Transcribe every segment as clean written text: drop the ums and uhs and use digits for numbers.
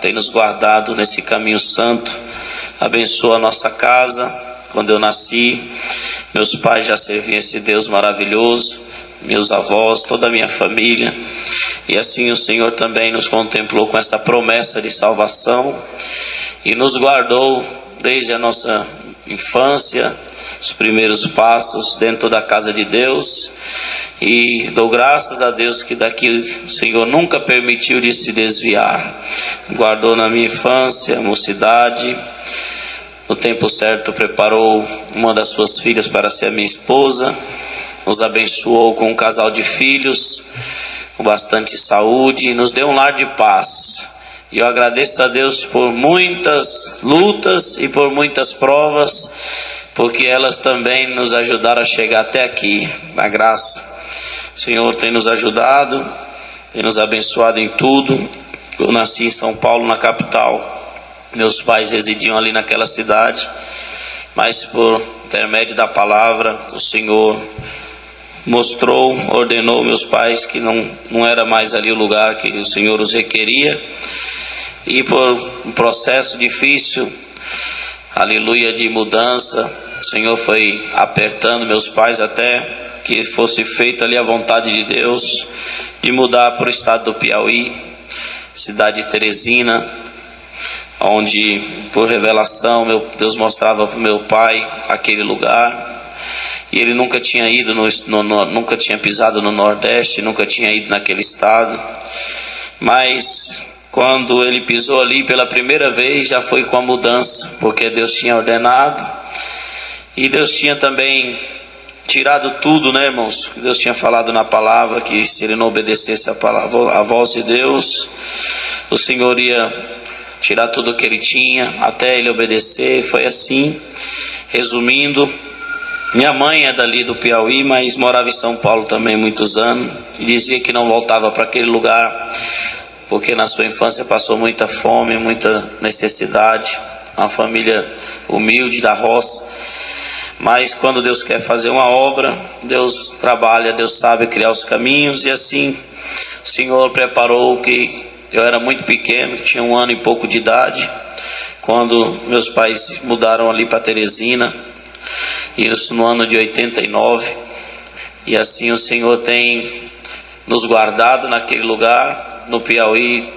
tem nos guardado nesse caminho santo. Abençoa a nossa casa. Quando eu nasci, meus pais já serviam esse Deus maravilhoso, meus avós, toda a minha família, e assim o Senhor também nos contemplou com essa promessa de salvação e nos guardou desde a nossa infância, os primeiros passos dentro da casa de Deus. E dou graças a Deus que daqui o Senhor nunca permitiu de se desviar. Guardou na minha infância, mocidade. No tempo certo preparou uma das suas filhas para ser a minha esposa. Nos abençoou com um casal de filhos, com bastante saúde, e nos deu um lar de paz. E eu agradeço a Deus por muitas lutas e por muitas provas, porque elas também nos ajudaram a chegar até aqui, na graça. O Senhor tem nos ajudado, tem nos abençoado em tudo. Eu nasci em São Paulo, na capital. Meus pais residiam ali naquela cidade, mas por intermédio da palavra, o Senhor mostrou, ordenou meus pais que não era mais ali o lugar que o Senhor os requeria. E por um processo difícil, aleluia, de mudança, o Senhor foi apertando meus pais até que fosse feita ali a vontade de Deus, de mudar para o estado do Piauí, cidade de Teresina, onde por revelação Deus mostrava para o meu pai aquele lugar. E ele nunca tinha ido, nunca tinha pisado no Nordeste, nunca tinha ido naquele estado. Mas quando ele pisou ali pela primeira vez, já foi com a mudança, porque Deus tinha ordenado. E Deus tinha também tirado tudo, né, irmãos? Deus tinha falado na palavra que se ele não obedecesse a voz de Deus, o Senhor ia tirar tudo o que ele tinha, até ele obedecer. Foi assim. Resumindo, minha mãe é dali do Piauí, mas morava em São Paulo também muitos anos, e dizia que não voltava para aquele lugar, porque na sua infância passou muita fome, muita necessidade, uma família humilde da roça. Mas quando Deus quer fazer uma obra, Deus trabalha, Deus sabe criar os caminhos. E assim o Senhor preparou, que eu era muito pequeno, tinha 1 ano e pouco de idade, quando meus pais mudaram ali para Teresina, isso no ano de 89. E assim o Senhor tem nos guardado naquele lugar. No Piauí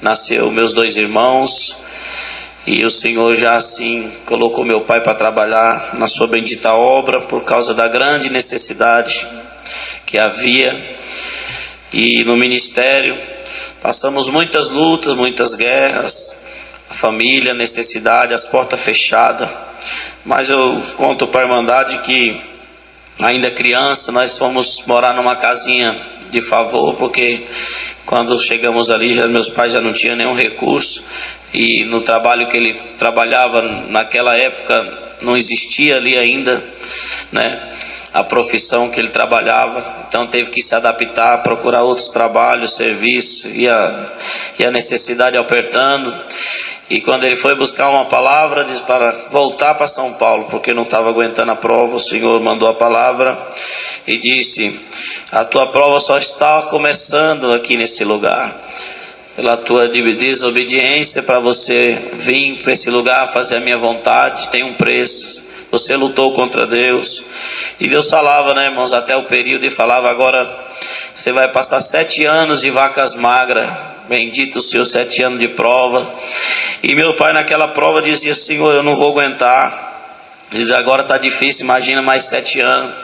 nasceu meus 2 irmãos, e o Senhor já assim colocou meu pai para trabalhar na sua bendita obra, por causa da grande necessidade que havia. E no ministério passamos muitas lutas, muitas guerras, a família, a necessidade, as portas fechadas. Mas eu conto para a Irmandade que ainda criança nós fomos morar numa casinha de favor, porque quando chegamos ali, meus pais já não tinham nenhum recurso, e no trabalho que ele trabalhava naquela época não existia ali ainda, né, a profissão que ele trabalhava. Então teve que se adaptar, procurar outros trabalhos, serviço, e a necessidade apertando. E quando ele foi buscar uma palavra, disse para voltar para São Paulo, porque não estava aguentando a prova. O Senhor mandou a palavra e disse: a tua prova só está começando aqui nesse lugar. Pela tua desobediência, para você vir para esse lugar fazer a minha vontade, tem um preço. Você lutou contra Deus. E Deus falava, né, irmãos, até o período, e falava: agora você vai passar 7 anos de vacas magras. Bendito o Senhor, 7 anos de prova. E meu pai naquela prova dizia: Senhor, eu não vou aguentar. Ele dizia: agora está difícil, imagina mais 7 anos.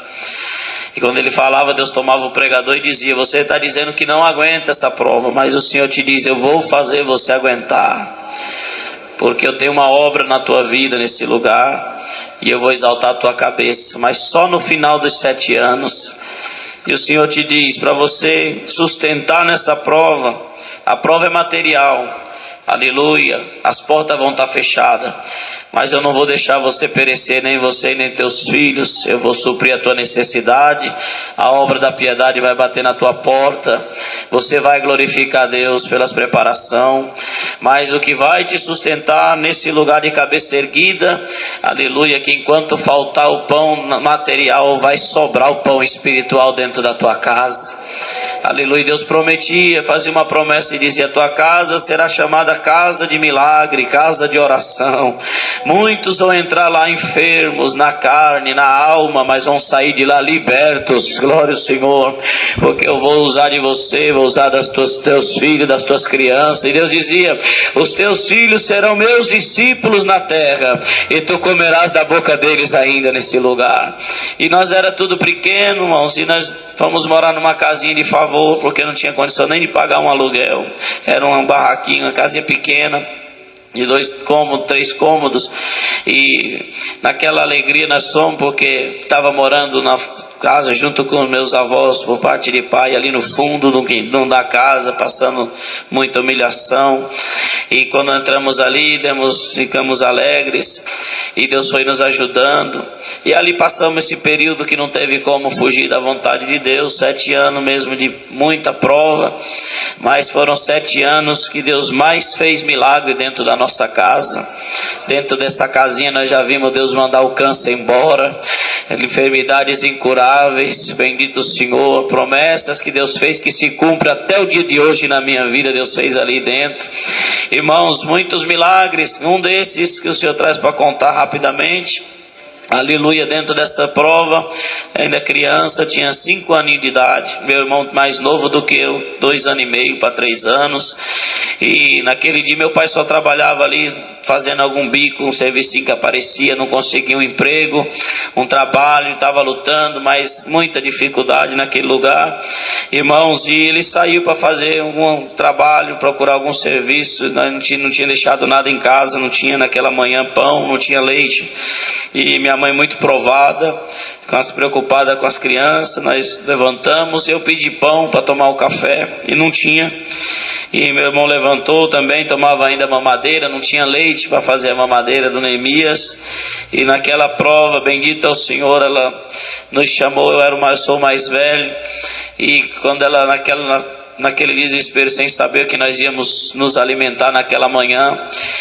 E quando ele falava, Deus tomava o pregador e dizia: você está dizendo que não aguenta essa prova, mas o Senhor te diz: eu vou fazer você aguentar, porque eu tenho uma obra na tua vida nesse lugar, e eu vou exaltar a tua cabeça. Mas só no final dos 7 anos. E o Senhor te diz para você sustentar nessa prova. A prova é material, aleluia, as portas vão estar fechadas, mas eu não vou deixar você perecer, nem você nem teus filhos. Eu vou suprir a tua necessidade. A obra da piedade vai bater na tua porta. Você vai glorificar a Deus pelas preparações, mas o que vai te sustentar nesse lugar de cabeça erguida, aleluia, que enquanto faltar o pão material, vai sobrar o pão espiritual dentro da tua casa. Aleluia. Deus prometia, fazia uma promessa e dizia: tua casa será chamada casa de milagre, casa de oração. Muitos vão entrar lá enfermos na carne, na alma, mas vão sair de lá libertos. Glória ao Senhor, porque eu vou usar de você, vou usar teus filhos, das tuas crianças. E Deus dizia: os teus filhos serão meus discípulos na terra, e tu comerás da boca deles ainda nesse lugar. E nós era tudo pequeno, irmãos, e nós fomos morar numa casinha de favor, porque não tinha condição nem de pagar um aluguel. Era um barraquinho, uma casinha pequena, de 2 cômodos, 3 cômodos. E naquela alegria nós fomos, porque estava morando na casa junto com meus avós por parte de pai, ali no fundo da casa, passando muita humilhação. E quando entramos ali, ficamos alegres, e Deus foi nos ajudando, e ali passamos esse período que não teve como fugir da vontade de Deus. 7 anos mesmo de muita prova, mas foram 7 anos que Deus mais fez milagre dentro da nossa casa. Dentro dessa casinha nós já vimos Deus mandar o câncer embora, enfermidades incuráveis. Bendito o Senhor, promessas que Deus fez que se cumpre até o dia de hoje na minha vida, Deus fez ali dentro. Irmãos, muitos milagres. Um desses que o Senhor traz para contar rapidamente. Aleluia, dentro dessa prova, ainda criança, tinha 5 aninhos de idade, meu irmão mais novo do que eu, 2 anos e meio para 3 anos, e naquele dia meu pai só trabalhava ali, fazendo algum bico, um serviço que aparecia, não conseguia um emprego, um trabalho, estava lutando, mas muita dificuldade naquele lugar, irmãos, e ele saiu para fazer algum trabalho, procurar algum serviço, não tinha deixado nada em casa, não tinha naquela manhã pão, não tinha leite, e minha mãe muito provada, preocupada com as crianças, nós levantamos, eu pedi pão para tomar o café, e não tinha, e meu irmão levantou também, tomava ainda mamadeira, não tinha leite para fazer a mamadeira do Neemias, e naquela prova, bendito é o Senhor, ela nos chamou, eu sou o mais velho, e quando ela naquele desespero, sem saber que nós íamos nos alimentar naquela manhã,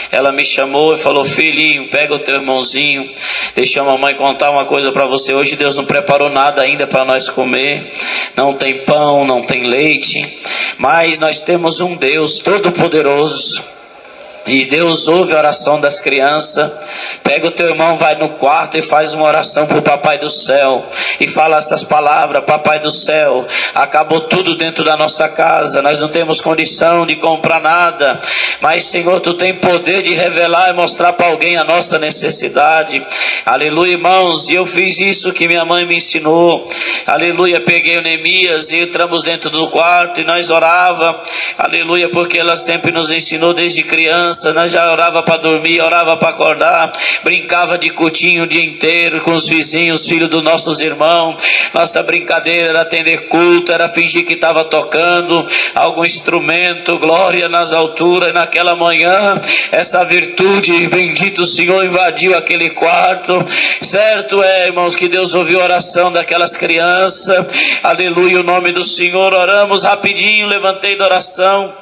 ela me chamou e falou: filhinho, pega o teu irmãozinho, deixa a mamãe contar uma coisa para você. Hoje Deus não preparou nada ainda para nós comer, não tem pão, não tem leite, mas nós temos um Deus todo poderoso, e Deus ouve a oração das crianças. Pega o teu irmão, vai no quarto e faz uma oração para o Papai do Céu, e fala essas palavras: Papai do Céu, acabou tudo dentro da nossa casa, nós não temos condição de comprar nada, mas Senhor, tu tem poder de revelar e mostrar para alguém a nossa necessidade. Aleluia, irmãos, e eu fiz isso que minha mãe me ensinou. Aleluia, peguei o Neemias e entramos dentro do quarto e nós orava. Aleluia, porque ela sempre nos ensinou desde criança. Nós já orava para dormir, orava para acordar, brincava de cutinho o dia inteiro com os vizinhos, filhos dos nossos irmãos. Nossa brincadeira era atender culto, era fingir que estava tocando algum instrumento, glória nas alturas. E naquela manhã, essa virtude, bendito o Senhor, invadiu aquele quarto. Certo é, irmãos, que Deus ouviu a oração daquelas crianças. Aleluia, o nome do Senhor. Oramos rapidinho, levantei da oração.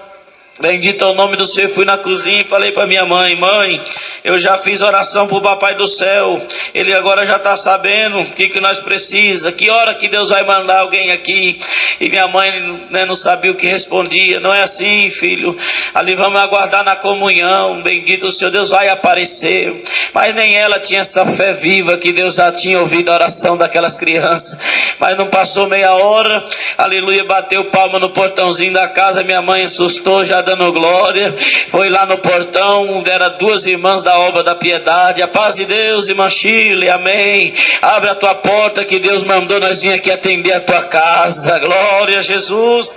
Bendito é o nome do Senhor. Fui na cozinha e falei para minha mãe: mãe, eu já fiz oração para o Papai do Céu, ele agora já está sabendo o que nós precisamos, que hora que Deus vai mandar alguém aqui. E minha mãe, né, não sabia o que respondia. Não é assim, filho, ali vamos aguardar na comunhão, bendito o Senhor, Deus vai aparecer. Mas nem ela tinha essa fé viva que Deus já tinha ouvido a oração daquelas crianças. Mas não passou meia hora, aleluia, bateu palma no portãozinho da casa. Minha mãe assustou, já dando glória, foi lá no portão, era 2 irmãs da obra da piedade. A paz de Deus, irmã Shirley, amém, abre a tua porta que Deus mandou nós vir aqui atender a tua casa, glória a Jesus.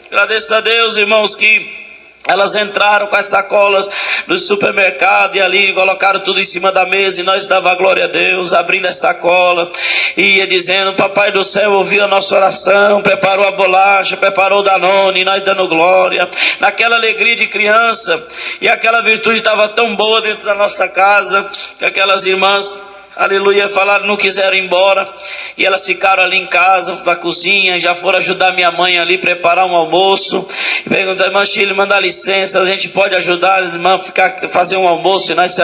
Agradeço a Deus, irmãos, que elas entraram com as sacolas do supermercado e ali colocaram tudo em cima da mesa, e nós dava glória a Deus, abrindo a sacola, e ia dizendo: Papai do Céu ouviu a nossa oração, preparou a bolacha, preparou o Danone, e nós dando glória, naquela alegria de criança. E aquela virtude estava tão boa dentro da nossa casa, que aquelas irmãs aleluia, falaram, não quiseram ir embora, e elas ficaram ali em casa, na cozinha, já foram ajudar minha mãe ali, preparar um almoço, e perguntaram, irmã Chile, manda licença, a gente pode ajudar, irmã, fazer um almoço, e nós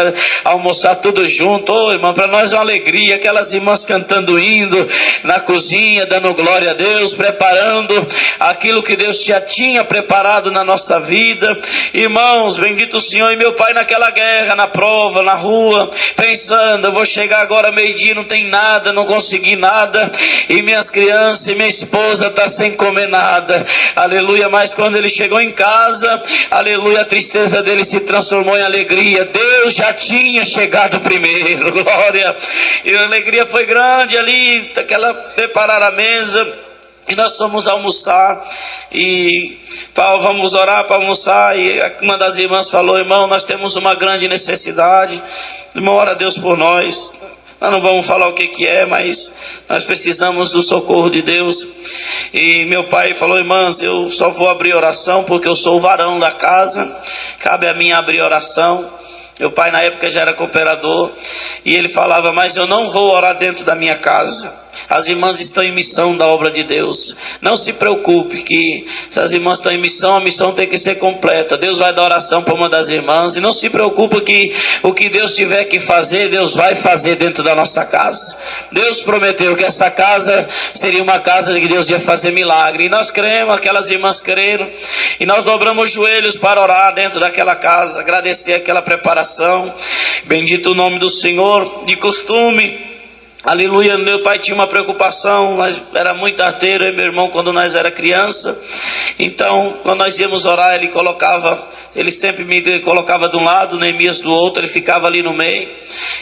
almoçar tudo junto. Ô irmão, para nós é uma alegria, aquelas irmãs cantando hino na cozinha, dando glória a Deus, preparando aquilo que Deus já tinha preparado na nossa vida. Irmãos, bendito o Senhor. E meu pai naquela guerra, na prova, na rua, pensando, eu vou chegar agora meio-dia, não tem nada, não consegui nada, e minhas crianças e minha esposa está sem comer nada, aleluia. Mas quando ele chegou em casa, aleluia, a tristeza dele se transformou em alegria. Deus já tinha chegado primeiro, glória. E a alegria foi grande ali, aquela preparar a mesa, e nós fomos almoçar, e vamos orar para almoçar, e uma das irmãs falou, irmão, nós temos uma grande necessidade, irmão, ora a Deus por nós. Nós não vamos falar o que é, mas nós precisamos do socorro de Deus. E meu pai falou, irmãs, eu só vou abrir oração porque eu sou o varão da casa, cabe a mim abrir oração. Meu pai na época já era cooperador, e ele falava, mas eu não vou orar dentro da minha casa. As irmãs estão em missão da obra de Deus. Não se preocupe que se as irmãs estão em missão, a missão tem que ser completa. Deus vai dar oração para uma das irmãs. E não se preocupe que o que Deus tiver que fazer, Deus vai fazer dentro da nossa casa. Deus prometeu que essa casa seria uma casa que Deus ia fazer milagre. E nós cremos, aquelas irmãs creram. E nós dobramos os joelhos para orar dentro daquela casa, agradecer aquela preparação. Bendito o nome do Senhor. De costume, aleluia, meu pai tinha uma preocupação, nós era muito arteiro, eu e meu irmão, quando nós era criança. Então, quando nós íamos orar, ele sempre me colocava de um lado, Neemias do outro, ele ficava ali no meio,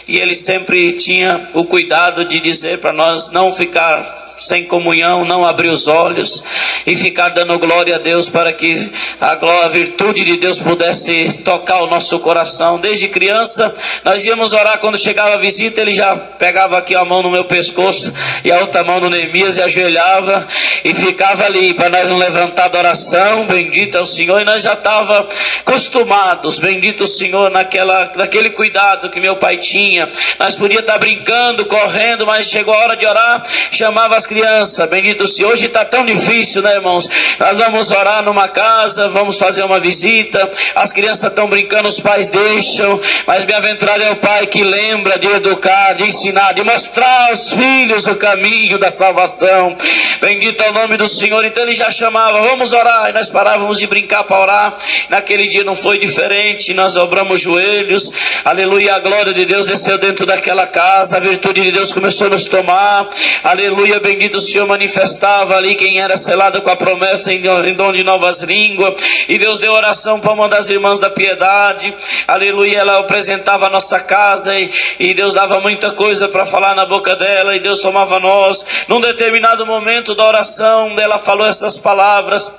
e ele sempre tinha o cuidado de dizer para nós não ficar sem comunhão, não abrir os olhos e ficar dando glória a Deus, para que a virtude de Deus pudesse tocar o nosso coração. Desde criança nós íamos orar, quando chegava a visita ele já pegava aqui a mão no meu pescoço e a outra mão no Neemias e ajoelhava e ficava ali para nós não levantar da oração. Bendito é o Senhor. E nós já estava acostumados, bendito o Senhor, naquele cuidado que meu pai tinha. Nós podíamos estar brincando, correndo, mas chegou a hora de orar, chamava as crianças, bendito o Senhor. Hoje está tão difícil, né, irmãos? Nós vamos orar numa casa, vamos fazer uma visita, as crianças estão brincando, os pais deixam, mas bem-aventurado é o pai que lembra de educar, de ensinar, de mostrar aos filhos o caminho da salvação. Bendito é o nome do Senhor. Então ele já chamava, vamos orar, e nós parávamos de brincar para orar. Naquele dia não foi diferente, nós dobramos os joelhos, aleluia, a glória de Deus desceu dentro daquela casa, a virtude de Deus começou a nos tomar, aleluia, bendito o Senhor, manifestava ali quem era selado com a promessa em dom de novas línguas. E Deus deu oração para uma das irmãs da piedade, aleluia, ela apresentava a nossa casa, e Deus dava muita coisa para falar na boca dela, e Deus tomava nós. Num determinado momento da oração, ela falou essas palavras,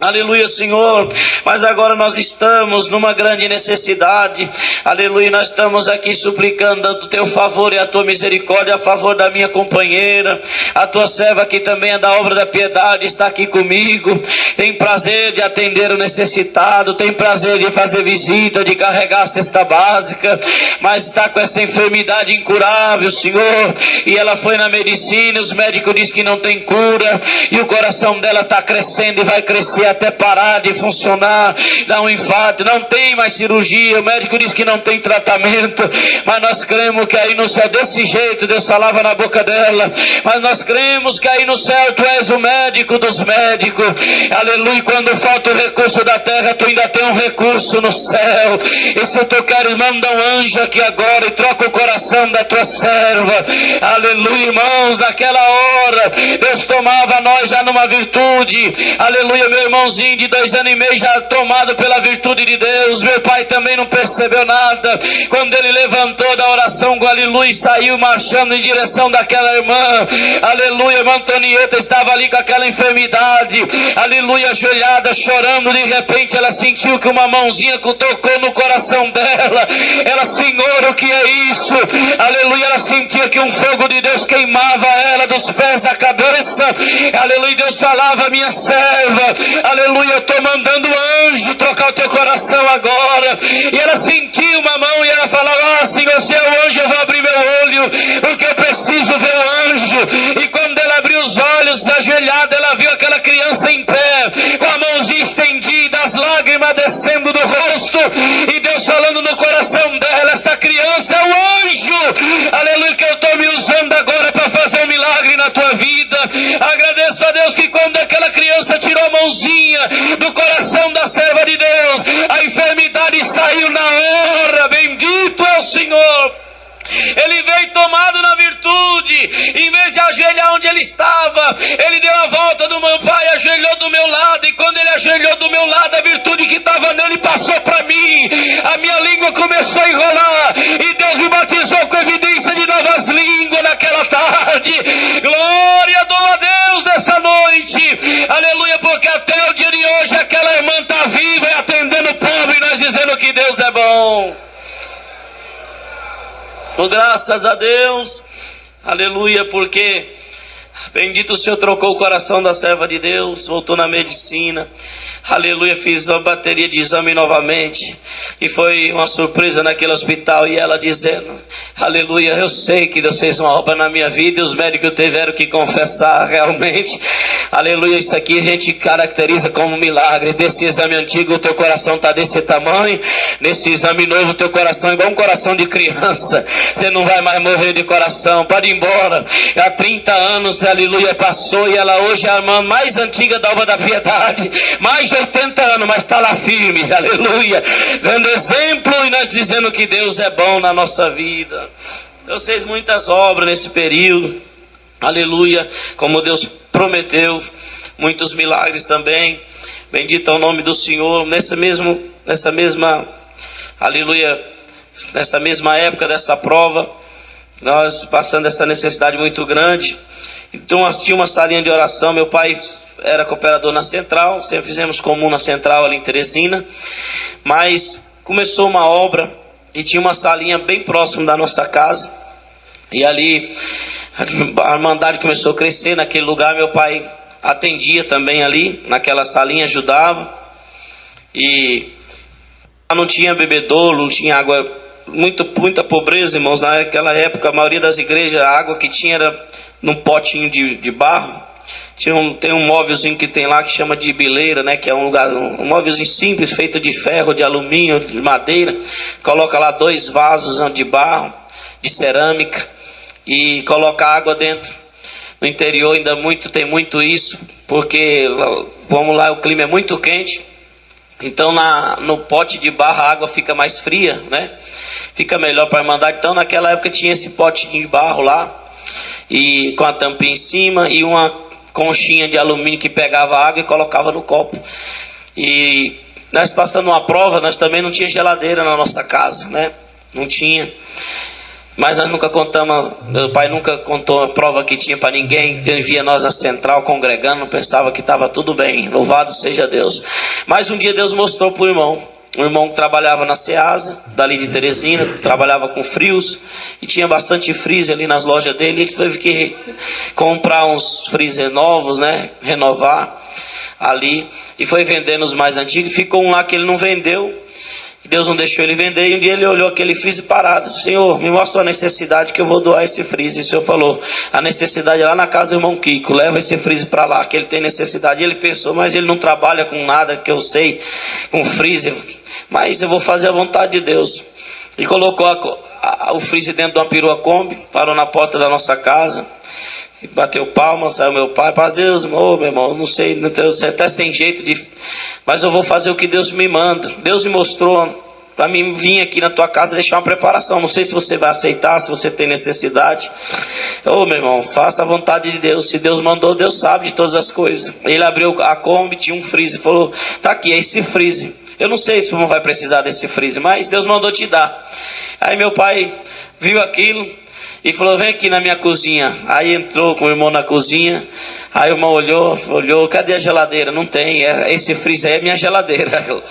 aleluia, Senhor, mas agora nós estamos numa grande necessidade, aleluia, nós estamos aqui suplicando do teu favor e a tua misericórdia a favor da minha companheira, a tua serva que também é da obra da piedade, está aqui comigo, tem prazer de atender o necessitado, tem prazer de fazer visita, de carregar a cesta básica, mas está com essa enfermidade incurável, Senhor, e ela foi na medicina, os médicos dizem que não tem cura, e o coração dela está crescendo e vai crescer até parar de funcionar, dá um infarto, não tem mais cirurgia, o médico diz que não tem tratamento, mas nós cremos que aí no céu, desse jeito, Deus falava na boca dela, mas nós cremos que aí no céu tu és o médico dos médicos, aleluia, quando falta o recurso da terra, tu ainda tem um recurso no céu, e se tu queres, manda um anjo aqui agora e troca o coração da tua serva, aleluia, irmãos, naquela hora, Deus tomava nós já numa virtude, aleluia, meu irmãozinho de 2 anos e meio já tomado pela virtude de Deus, meu pai também não percebeu nada, quando ele levantou da oração, aleluia, e saiu marchando em direção daquela irmã, aleluia, irmã Antonieta estava ali com aquela enfermidade, aleluia, ajoelhada, chorando, de repente ela sentiu que uma mãozinha tocou no coração dela, ela, Senhor, o que é isso? Aleluia, ela sentia que um fogo de Deus queimava ela dos pés à cabeça, aleluia, Deus falava, minha serva, aleluia, eu estou mandando anjo trocar o teu coração agora, e ela sentiu uma mão, e ela falava, Senhor, se é o anjo, eu vou abrir meu olho, porque eu preciso ver o anjo. E quando ela abriu os olhos, ajoelhada, ela viu aquela criança em pé, com a mãozinha estendida, as lágrimas descendo do rosto, e Deus falando no coração dela: esta criança é o anjo, aleluia, que eu estou me usando agora para fazer um milagre na tua vida. Agradeço a Deus que quando aquela criança tirou a mãozinha do coração da serva de Deus, a enfermidade saiu na hora. Bendito é o Senhor. Ele veio tomado na virtude. Em vez de ajoelhar onde ele estava, ele deu a volta do meu pai, ajoelhou do meu lado. E quando ele ajoelhou do meu lado, a virtude que estava nele passou para mim. A minha língua começou a enrolar, e Deus me batizou com evidência de novas línguas naquela tarde. Glória, dou a Deus nessa noite, aleluia, porque até o dia de hoje aquela irmã está viva e atendendo o pobre, e nós dizendo que Deus é bom. Graças a Deus, aleluia, porque bendito o Senhor trocou o coração da serva de Deus, voltou na medicina, aleluia, fiz a bateria de exame novamente, e foi uma surpresa naquele hospital, e ela dizendo: aleluia, eu sei que Deus fez uma obra na minha vida, e os médicos tiveram que confessar realmente, aleluia, isso aqui a gente caracteriza como milagre. Desse exame antigo o teu coração está desse tamanho, nesse exame novo o teu coração é igual um coração de criança, você não vai mais morrer de coração, pode ir embora. Há 30 anos, aleluia, passou, e ela hoje é a irmã mais antiga da obra da piedade, mais de 80 anos, mas está lá firme, aleluia, dando exemplo, e nós dizendo que Deus é bom na nossa vida. Deus fez muitas obras nesse período, aleluia, como Deus prometeu, muitos milagres também, bendito é o nome do Senhor. Nessa mesma, aleluia, nessa mesma época dessa prova, nós passando essa necessidade muito grande, então nós tinha uma salinha de oração. Meu pai era cooperador na Central, sempre fizemos comum na Central ali em Teresina, mas começou uma obra e tinha uma salinha bem próximo da nossa casa, e ali a irmandade começou a crescer naquele lugar. Meu pai atendia também ali naquela salinha, ajudava, e não tinha bebedouro, não tinha água, muita pobreza, irmãos. Naquela época a maioria das igrejas, a água que tinha era num potinho de barro. Tem um móvelzinho que tem lá que chama de bileira, né? Que é um lugar, um móvelzinho simples, feito de ferro, de alumínio, de madeira. Coloca lá 2 vasos de barro, de cerâmica, e coloca água dentro. No interior ainda tem muito isso, porque vamos lá, o clima é muito quente. Então no pote de barro a água fica mais fria, né? Fica melhor para a irmandade. Então naquela época tinha esse potinho de barro lá, e com a tampinha em cima, e uma conchinha de alumínio que pegava água e colocava no copo. E nós passando uma prova, nós também não tinha geladeira na nossa casa, né? Não tinha. Mas nós nunca contamos, meu pai nunca contou a prova que tinha para ninguém. Ele via nós na Central congregando, pensava que estava tudo bem, louvado seja Deus. Mas um dia Deus mostrou para o irmão, um irmão que trabalhava na Ceasa, dali de Teresina, trabalhava com frios, e tinha bastante freezer ali nas lojas dele. Ele teve que comprar uns freezer novos, né, renovar ali, e foi vendendo os mais antigos. Ficou um lá que ele não vendeu, Deus não deixou ele vender, e um dia ele olhou aquele freezer parado: Senhor, me mostra a necessidade que eu vou doar esse freezer. E o Senhor falou: a necessidade é lá na casa do irmão Kiko, leva esse freezer para lá, que ele tem necessidade. E ele pensou: mas ele não trabalha com nada que eu sei, com freezer, mas eu vou fazer a vontade de Deus. E colocou o freezer dentro de uma perua Kombi, parou na porta da nossa casa, bateu palma, saiu meu pai: às vezes, meu irmão, não sei, até sem jeito mas eu vou fazer o que Deus me manda. Deus me mostrou para mim vir aqui na tua casa deixar uma preparação. Não sei se você vai aceitar, se você tem necessidade. Meu irmão, faça a vontade de Deus. Se Deus mandou, Deus sabe de todas as coisas. Ele abriu a Kombi, tinha um freezer, falou: tá aqui, é esse freezer. Eu não sei se não vai precisar desse freezer, mas Deus mandou te dar. Aí meu pai viu aquilo e falou: vem aqui na minha cozinha. Aí entrou com o irmão na cozinha. Aí o irmão olhou: cadê a geladeira? Não tem, esse freezer aí é minha geladeira.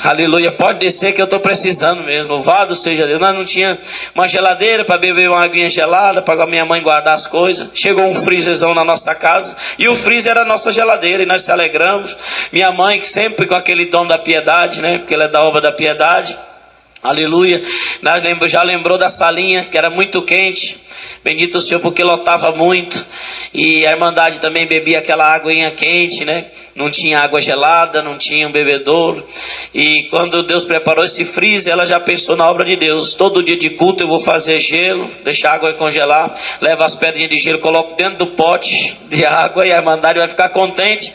Aleluia, pode descer que eu estou precisando mesmo, louvado seja Deus. Nós não tinha uma geladeira para beber uma aguinha gelada, para a minha mãe guardar as coisas. Chegou um freezerzão na nossa casa, e o freezer era a nossa geladeira, e nós se alegramos. Minha mãe, sempre com aquele dom da piedade, né? Porque ela é da obra da piedade, Aleluia. Já lembrou da salinha que era muito quente. Bendito o Senhor, porque lotava muito. E a Irmandade também bebia aquela aguinha quente, né? Não tinha água gelada, não tinha um bebedouro. E quando Deus preparou esse freezer, ela já pensou na obra de Deus. Todo dia de culto eu vou fazer gelo, deixar a água congelar, levo as pedrinhas de gelo, coloco dentro do pote de água e a Irmandade vai ficar contente.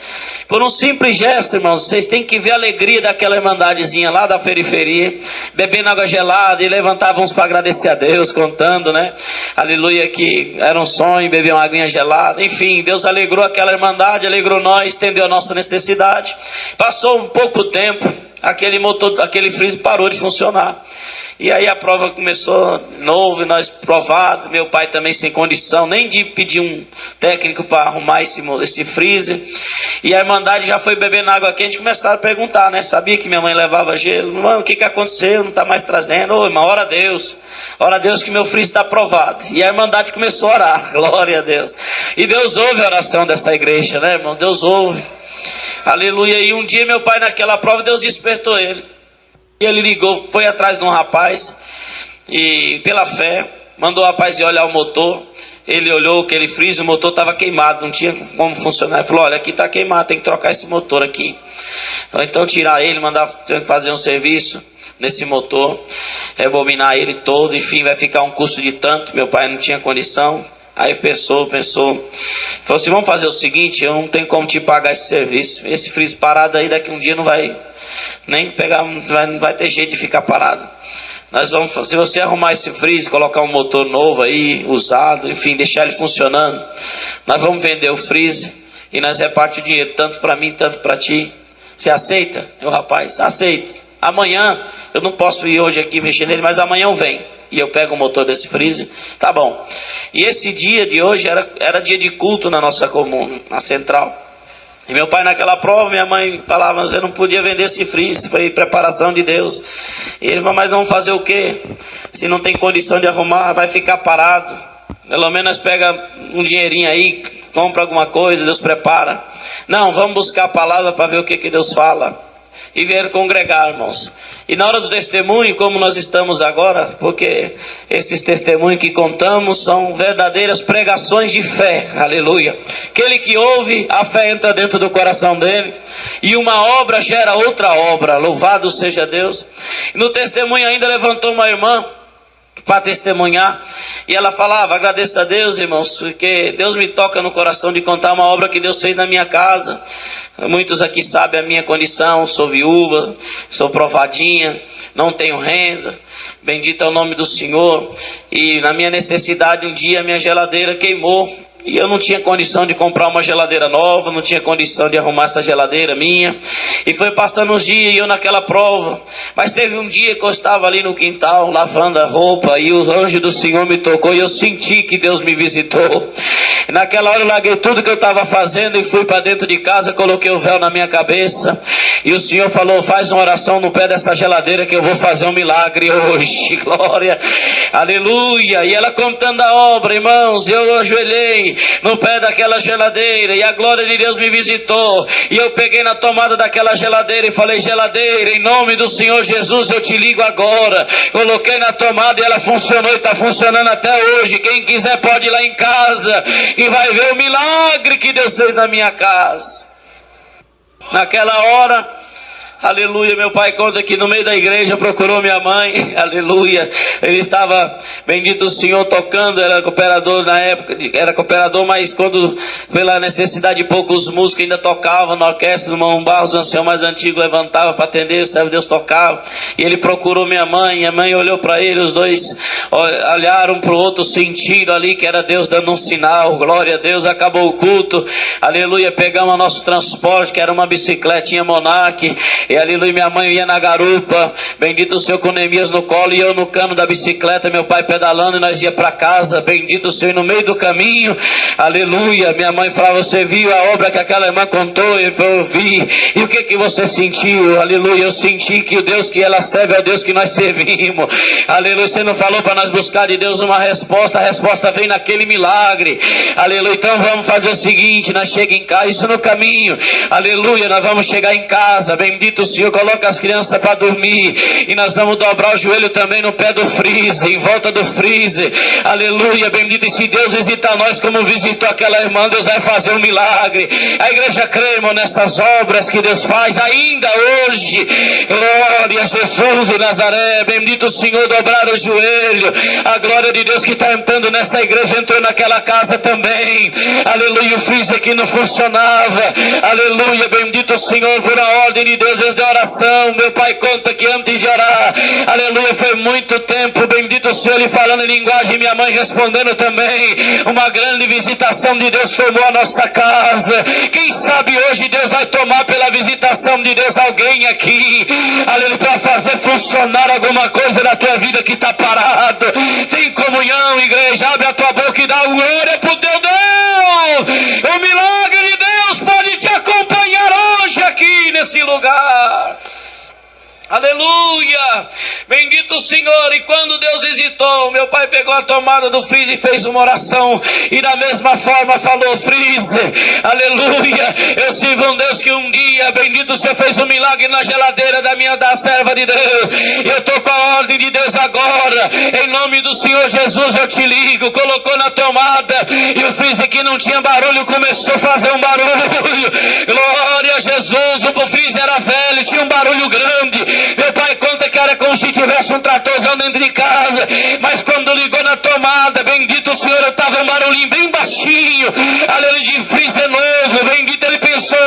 Por um simples gesto, irmãos, vocês têm que ver a alegria daquela Irmandadezinha lá da periferia, bebendo água gelada, e levantavam uns para agradecer a Deus, contando, né? Aleluia, que era um sonho, beber uma aguinha gelada. Enfim, Deus alegrou aquela Irmandade, alegrou nós, estendeu a nossa necessidade. Passou um pouco tempo, aquele freezer parou de funcionar. E aí a prova começou novo, e nós provados, meu pai também sem condição nem de pedir um técnico para arrumar esse freezer. E a Irmandade já foi bebendo água quente, começaram a perguntar, né? Sabia que minha mãe levava gelo? Irmão, o que aconteceu? Não está mais trazendo? Ô, irmão, ora a Deus que meu freezer está aprovado. E a Irmandade começou a orar, glória a Deus. E Deus ouve a oração dessa igreja, né, irmão? Deus ouve. Aleluia. E um dia meu pai naquela prova, Deus despertou ele. E ele ligou, foi atrás de um rapaz, e pela fé, mandou o rapaz ir olhar o motor. Ele olhou aquele freezer, o motor estava queimado, não tinha como funcionar. Ele falou, olha, aqui está queimado, tem que trocar esse motor aqui. Ou então tirar ele, mandar fazer um serviço nesse motor, rebobinar ele todo, enfim, vai ficar um custo de tanto. Meu pai não tinha condição. Aí pensou, falou assim, vamos fazer o seguinte, eu não tenho como te pagar esse serviço. Esse freezer parado aí, daqui um dia não vai nem pegar, não vai ter jeito de ficar parado. Nós vamos, se você arrumar esse freezer, colocar um motor novo aí, usado, enfim, deixar ele funcionando, nós vamos vender o freezer e nós repartimos o dinheiro, tanto para mim, tanto para ti. Você aceita? O rapaz, aceito. Amanhã, eu não posso ir hoje aqui mexer nele, mas amanhã eu venho. E eu pego o motor desse freezer, tá bom. E esse dia de hoje era dia de culto na nossa comuna, na central. E meu pai naquela prova, minha mãe falava, você não podia vender esse freezer, foi preparação de Deus. E ele falou, mas vamos fazer o quê? Se não tem condição de arrumar, vai ficar parado. Pelo menos pega um dinheirinho aí, compra alguma coisa, Deus prepara. Não, vamos buscar a palavra para ver o que Deus fala. E vieram congregar, irmãos. E na hora do testemunho, como nós estamos agora, porque esses testemunhos que contamos são verdadeiras pregações de fé, aleluia. Aquele que ouve, a fé entra dentro do coração dele, e uma obra gera outra obra, louvado seja Deus. E no testemunho ainda levantou uma irmã para testemunhar, e ela falava, agradeço a Deus, irmãos, porque Deus me toca no coração de contar uma obra que Deus fez na minha casa. Muitos aqui sabem a minha condição, sou viúva, sou provadinha, não tenho renda, bendito é o nome do Senhor. E na minha necessidade, um dia a minha geladeira queimou, e eu não tinha condição de comprar uma geladeira nova, não tinha condição de arrumar essa geladeira minha. E foi passando os dias e eu naquela prova. Mas teve um dia que eu estava ali no quintal, lavando a roupa, e o anjo do Senhor me tocou, e eu senti que Deus me visitou. E naquela hora eu larguei tudo que eu estava fazendo e fui para dentro de casa, coloquei o véu na minha cabeça. E o Senhor falou, faz uma oração no pé dessa geladeira que eu vou fazer um milagre hoje. Glória, aleluia. E ela contando a obra, irmãos, eu ajoelhei no pé daquela geladeira e a glória de Deus me visitou. E eu peguei na tomada daquela geladeira e falei, geladeira, em nome do Senhor Jesus eu te ligo agora. Coloquei na tomada e ela funcionou e está funcionando até hoje. Quem quiser pode ir lá em casa e vai ver o milagre que Deus fez na minha casa. Naquela hora, aleluia, meu pai conta que no meio da igreja procurou minha mãe, aleluia, ele estava, bendito o Senhor, tocando, era cooperador na época, era cooperador, mas quando pela necessidade de poucos músicos ainda tocava na orquestra, no irmão Barros, o ancião mais antigo, levantava para atender, o servo de Deus tocava, e ele procurou minha mãe olhou para ele, os dois olharam para o outro, sentiram ali que era Deus dando um sinal, glória a Deus, acabou o culto, aleluia, pegamos o nosso transporte, que era uma bicicletinha Monark, e aleluia, minha mãe ia na garupa, bendito o Senhor, com Neemias no colo, e eu no cano da bicicleta, meu pai pedalando, e nós ia para casa, bendito o Senhor, e no meio do caminho, aleluia, minha mãe falava, você viu a obra que aquela irmã contou? Eu vi. E o que você sentiu? Aleluia, eu senti que o Deus que ela serve é o Deus que nós servimos, aleluia, você não falou para nós buscar de Deus uma resposta, a resposta vem naquele milagre, aleluia, então vamos fazer o seguinte, nós chegamos em casa, isso no caminho, aleluia, nós vamos chegar em casa, bendito bendito o Senhor, coloca as crianças para dormir, e nós vamos dobrar o joelho também no pé do freezer, em volta do freezer, aleluia, bendito. E se Deus visitar nós como visitou aquela irmã, Deus vai fazer um milagre. A igreja crê, irmão, nessas obras que Deus faz ainda hoje. Glória a Jesus de Nazaré, bendito o Senhor. Dobrar o joelho, a glória de Deus que está entrando nessa igreja entrou naquela casa também, aleluia. O freezer que não funcionava, aleluia, bendito o Senhor, por a ordem de Deus, desde a oração. Meu pai conta que antes de orar, aleluia, foi muito tempo, bendito o Senhor, ele falando em linguagem, minha mãe respondendo também. Uma grande visitação de Deus tomou a nossa casa. Quem sabe hoje Deus vai tomar pela visitação de Deus alguém aqui, aleluia, para fazer funcionar alguma coisa na tua vida que está parado. Tem comunhão, igreja, abre a tua boca e dá glória pro teu Deus. O milagre de Deus pode te acompanhar hoje aqui nesse lugar. Aleluia, bendito o Senhor. E quando Deus visitou, meu pai pegou a tomada do freezer e fez uma oração, e da mesma forma falou: freezer, aleluia, eu sirvo um Deus que um dia, bendito o Senhor, fez um milagre na geladeira da serva de Deus. Eu estou com a ordem de Deus agora, em nome do Senhor Jesus eu te ligo. Colocou na tomada, e o freezer que não tinha barulho começou a fazer um barulho. Glória a Jesus. O freezer era velho, tinha um barulho grande. Meu pai conta que era como se tivesse um tratorzão dentro de casa, mas quando ligou na tomada, bendito o Senhor, estava um barulhinho bem baixinho, aleluia, de freezer novo, bendito. Ele pensou: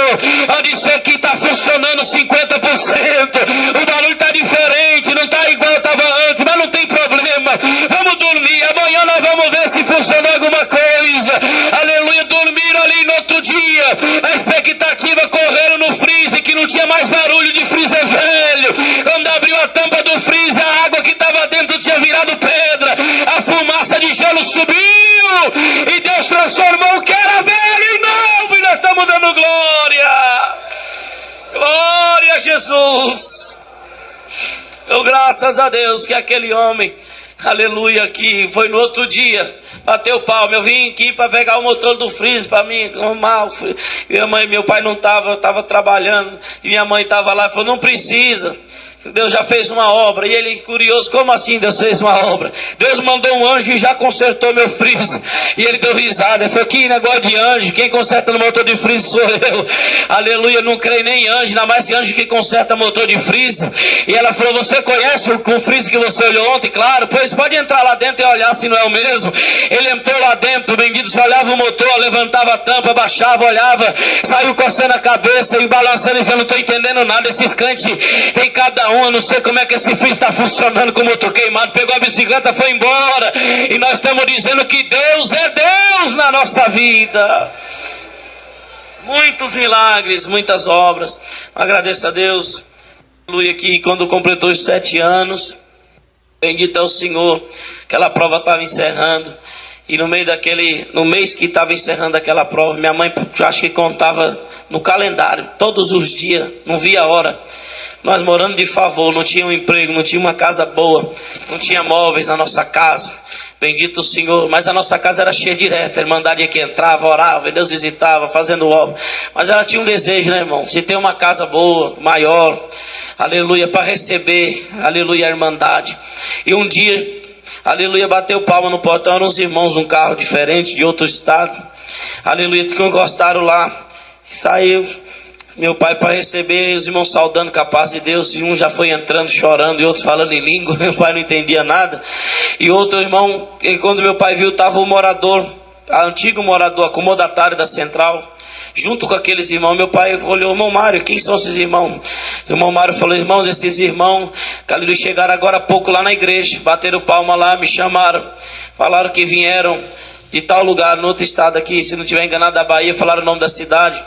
olha, isso aqui está funcionando 50%, o barulho está diferente, não está igual estava antes, mas não tem problema, vamos dormir, amanhã nós vamos ver se funcionou alguma coisa, aleluia. Dormiram ali no outro dia, a expectativa, correram no freezer que não tinha mais barulho de freezer velho. Quando abriu a tampa do freezer, a água que estava dentro tinha virado pedra, a fumaça de gelo subiu, e Deus transformou o que era velho em novo, e nós estamos dando glória. Glória a Jesus. Eu, graças a Deus, que aquele homem, aleluia, que foi no outro dia, bateu palma. Eu vim aqui para pegar o motor do freezer para mim arrumar. Meu pai não estava, eu estava trabalhando, e minha mãe estava lá e falou: não precisa, Deus já fez uma obra. E ele, curioso: como assim Deus fez uma obra? Deus mandou um anjo e já consertou meu freezer. E ele deu risada, ele falou: que negócio de anjo, quem conserta no motor de freezer sou eu. Aleluia, não creio nem em anjo, ainda mais que anjo que conserta motor de freezer. E ela falou: você conhece o freezer que você olhou ontem? Claro. Pois pode entrar lá dentro e olhar se não é o mesmo. Ele entrou lá dentro, bendito, se olhava o motor, levantava a tampa, baixava, olhava, saiu coçando a cabeça e balançando, dizendo: não estou entendendo nada, esses crentes tem cada um, eu não sei como é que esse freezer está funcionando com o motor queimado. Pegou a bicicleta, foi embora. E nós estamos dizendo que Deus é Deus na nossa vida. Muitos milagres, muitas obras. Agradeço a Deus, aleluia, que quando completou os 7 anos, bendito é o Senhor, aquela prova estava encerrando. E no mês que estava encerrando aquela prova, minha mãe, acho que contava no calendário, todos os dias, não via a hora. Nós morando de favor, não tinha um emprego, não tinha uma casa boa, não tinha móveis na nossa casa. Bendito o Senhor, mas a nossa casa era cheia direta, a irmandade que entrava, orava, e Deus visitava, fazendo obra. Mas ela tinha um desejo, né, irmão? De ter uma casa boa, maior, aleluia, para receber, aleluia, a irmandade. E um dia, aleluia, bateu palma no portão, eram uns irmãos num carro diferente, de outro estado, aleluia, que encostaram lá, saiu meu pai para receber, os irmãos saudando com a paz de Deus, e um já foi entrando chorando, e outro falando em língua, meu pai não entendia nada. E outro irmão, e quando meu pai viu, estava o morador, antigo morador, acomodatário da central, junto com aqueles irmãos. Meu pai olhou: irmão Mário, quem são esses irmãos? O irmão Mário falou: irmãos, esses irmãos, aleluia, chegaram agora há pouco lá na igreja, bateram palma lá, me chamaram, falaram que vieram de tal lugar, no outro estado aqui, se não estiver enganado, da Bahia, falaram o nome da cidade.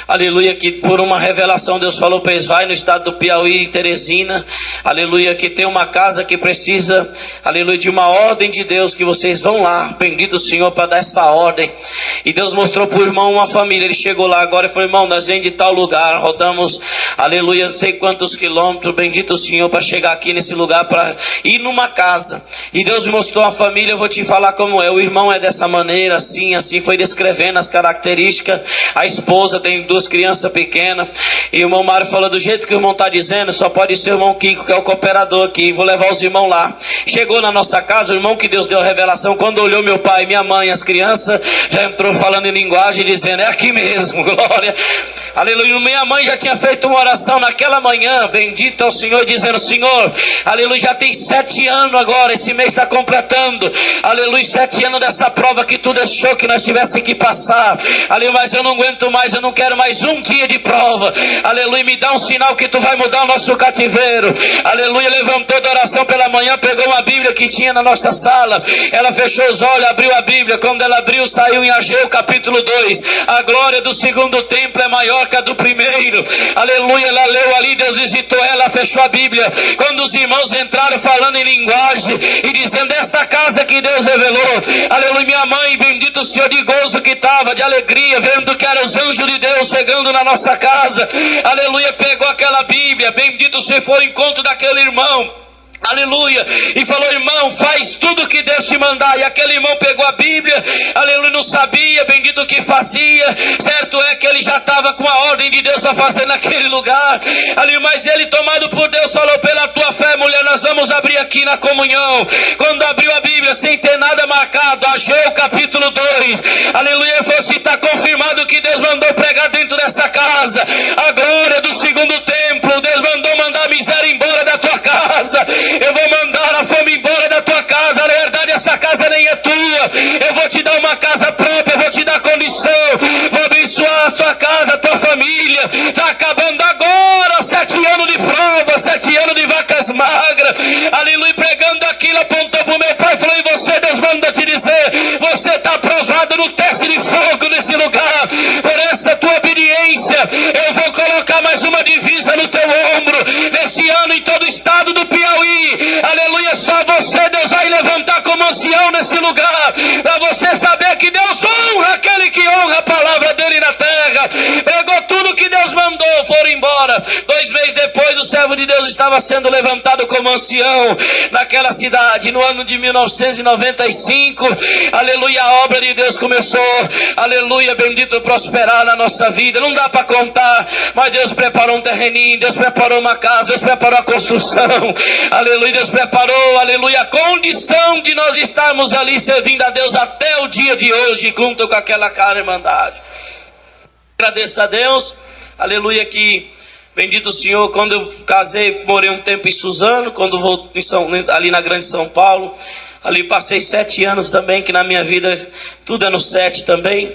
Aleluia, que por uma revelação Deus falou para eles: vai no estado do Piauí, em Teresina, aleluia, que tem uma casa que precisa, aleluia, de uma ordem de Deus, que vocês vão lá, bendito o Senhor, para dar essa ordem. E Deus mostrou para o irmão uma família, ele chegou lá agora e falou: irmão, nós vem de tal lugar, rodamos, aleluia, não sei quantos quilômetros, bendito o Senhor, para chegar aqui nesse lugar, para ir numa casa. E Deus me mostrou a família, eu vou te falar como é. O irmão é dessa maneira, assim, foi descrevendo as características, a esposa tem 2 crianças pequenas. E o irmão Mário falou: do jeito que o irmão está dizendo, só pode ser o irmão Kiko, que é o cooperador aqui. Vou levar os irmãos lá. Chegou na nossa casa, o irmão que Deus deu a revelação, quando olhou meu pai, minha mãe, as crianças, já entrou falando em linguagem, dizendo: é aqui mesmo, glória. Aleluia. Minha mãe já tinha feito uma oração naquela manhã, bendito é o Senhor, dizendo: Senhor, aleluia, já tem 7 anos agora, esse mês está completando, aleluia, 7 anos dessa prova que tu deixou que nós tivéssemos que passar, aleluia, mas eu não aguento mais, eu não quero mais um dia de prova, aleluia, me dá um sinal que tu vai mudar o nosso cativeiro, aleluia. Levantou da oração pela manhã, pegou uma Bíblia que tinha na nossa sala, ela fechou os olhos, abriu a Bíblia, quando ela abriu, saiu em Ageu capítulo 2, a glória do segundo templo é maior que a do primeiro, aleluia. Ela leu ali, Deus visitou ela, fechou a Bíblia, quando os irmãos entraram falando em linguagem e dizendo: esta casa que Deus revelou, aleluia. Minha mãe, bendito o Senhor, de gozo que estava, de alegria, vendo que eram os anjos de Deus chegando na nossa casa, aleluia, pegou aquela Bíblia, bendito o Senhor, foi ao encontro daquele irmão, aleluia, e falou: irmão, faz tudo que Deus te mandar. E aquele irmão pegou a Bíblia, aleluia, não sabia, bendito, o que fazia. Certo é que ele já estava com a ordem de Deus para fazer naquele lugar, aleluia, mas ele, tomado por Deus, falou: pela tua fé, mulher, nós vamos abrir aqui na comunhão. Quando abriu a Bíblia, sem ter nada marcado, Ageu capítulo 2, aleluia, ele falou assim: está confirmado que Deus mandou pregar dentro dessa casa a glória do segundo templo. Deus mandar a miséria embora da tua casa. Eu vou mandar a fome embora da tua casa. Na verdade, essa casa nem é tua. Eu vou te dar uma casa própria, eu vou te dar condição, vou abençoar a tua casa, a tua família. Está acabando agora 7 anos de prova, 7 anos de vacas magras, aleluia. Pregando aquilo, apontou para o meu pai e falou: e você, Deus manda te dizer, você está aprovado no teste de fogo nesse lugar. Por essa tua obediência, eu vou colocar mais uma divisa no teu ombro. Nesse ano, em todo o estado do Piauí, aleluia, só você, Deus vai levantar como ancião nesse lugar, para você saber que Deus honra aquele que honra a palavra dele na terra. Pegou tudo que Deus mandou, foram embora. 2 meses depois, o servo de Deus estava sendo levantado como ancião naquela cidade. No ano de 1995, aleluia, a obra de Deus começou, aleluia, bendito, prosperar na nossa vida. Não dá para contar, mas Deus preparou um terreninho, Deus preparou uma casa, Deus preparou a construção, aleluia. Deus preparou, aleluia, a condição de nós estarmos ali servindo a Deus até o dia de hoje, junto com aquela cara irmandade. Agradeço a Deus, aleluia, que bendito o Senhor, quando eu casei, morei um tempo em Suzano, quando vou ali na Grande São Paulo, ali passei 7 anos também, que na minha vida tudo é no 7 também,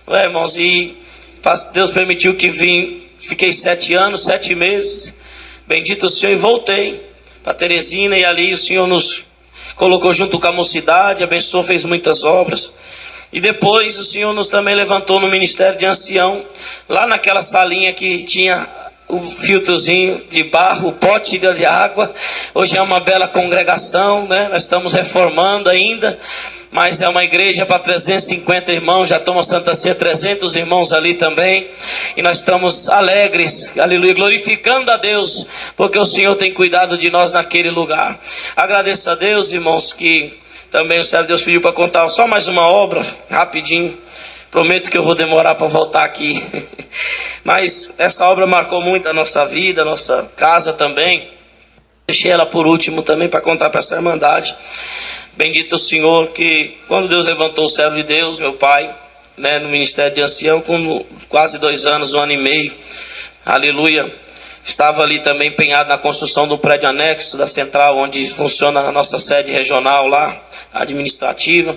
não é, irmãos? E Deus permitiu que fiquei 7 anos, 7 meses, bendito o Senhor, e voltei para Teresina, e ali o Senhor nos colocou junto com a mocidade, abençoou, fez muitas obras. E depois o Senhor nos também levantou no ministério de ancião, lá naquela salinha que tinha o filtrozinho de barro, o pote de água. Hoje é uma bela congregação, né? Nós estamos reformando ainda, mas é uma igreja para 350 irmãos, já toma Santa Ceia 300 irmãos ali também, e nós estamos alegres, aleluia, glorificando a Deus, porque o Senhor tem cuidado de nós naquele lugar. Agradeço a Deus, irmãos, que também o servo de Deus pediu para contar só mais uma obra, rapidinho, prometo que eu vou demorar para voltar aqui, mas essa obra marcou muito a nossa vida, a nossa casa também. Deixei ela por último também para contar para essa irmandade. Bendito o Senhor, que quando Deus levantou o servo de Deus, meu pai, né, no ministério de ancião, com quase 2 anos, 1 ano e meio, aleluia, estava ali também empenhado na construção do prédio anexo da central, onde funciona a nossa sede regional lá, administrativa,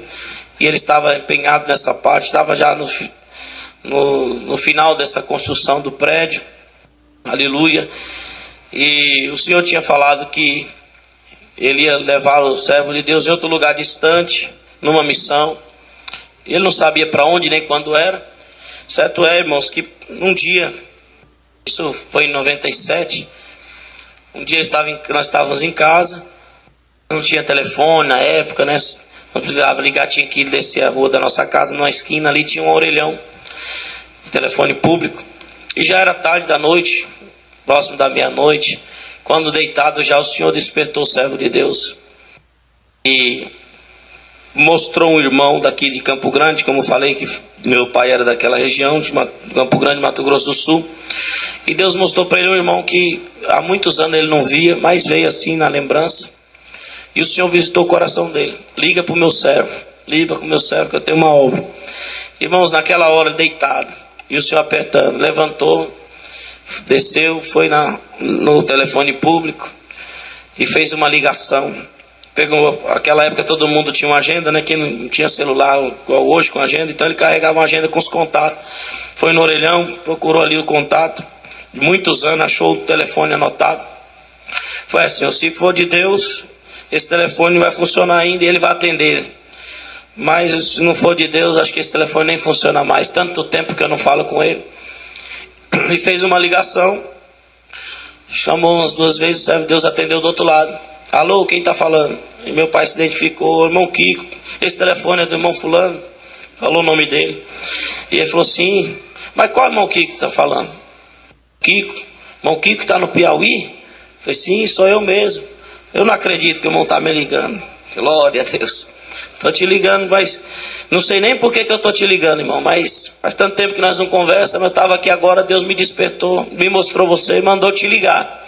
e ele estava empenhado nessa parte, estava já no final dessa construção do prédio, aleluia, e o Senhor tinha falado que ele ia levar o servo de Deus em outro lugar distante, numa missão. Ele não sabia para onde nem quando era. Certo é, irmãos, que um dia, isso foi em 97, um dia nós estávamos em casa, não tinha telefone na época, né? Não precisava ligar, tinha que descer a rua da nossa casa, numa esquina ali tinha um orelhão, telefone público, e já era tarde da noite, próximo da meia-noite. Quando deitado já, o Senhor despertou o servo de Deus. E mostrou um irmão daqui de Campo Grande, como eu falei que meu pai era daquela região, de Campo Grande, Mato Grosso do Sul. E Deus mostrou para ele um irmão que há muitos anos ele não via, mas veio assim na lembrança. E o Senhor visitou o coração dele. Liga para o meu servo, liga para o meu servo que eu tenho uma obra. Irmãos, naquela hora deitado, e o Senhor apertando, levantou, desceu, foi no telefone público e fez uma ligação. Pegou, aquela época todo mundo tinha uma agenda, né? Quem não tinha celular igual hoje com agenda, então ele carregava uma agenda com os contatos. Foi no orelhão, procurou ali o contato, de muitos anos, achou o telefone anotado. Foi assim: se for de Deus, esse telefone vai funcionar ainda e ele vai atender. Mas se não for de Deus, acho que esse telefone nem funciona mais. Tanto tempo que eu não falo com ele. E fez uma ligação, chamou umas 2 vezes, o servo de Deus atendeu do outro lado. Alô, quem está falando? E meu pai se identificou: irmão Kiko, esse telefone é do irmão fulano. Falou o nome dele. E ele falou: sim, mas qual irmão Kiko está falando? Kiko, irmão Kiko está no Piauí? Eu falei: sim, sou eu mesmo. Eu não acredito que o irmão está me ligando. Glória a Deus. Estou te ligando, mas não sei nem por que eu estou te ligando, irmão. Mas faz tanto tempo que nós não conversamos. Eu estava aqui agora, Deus me despertou, me mostrou você e mandou te ligar.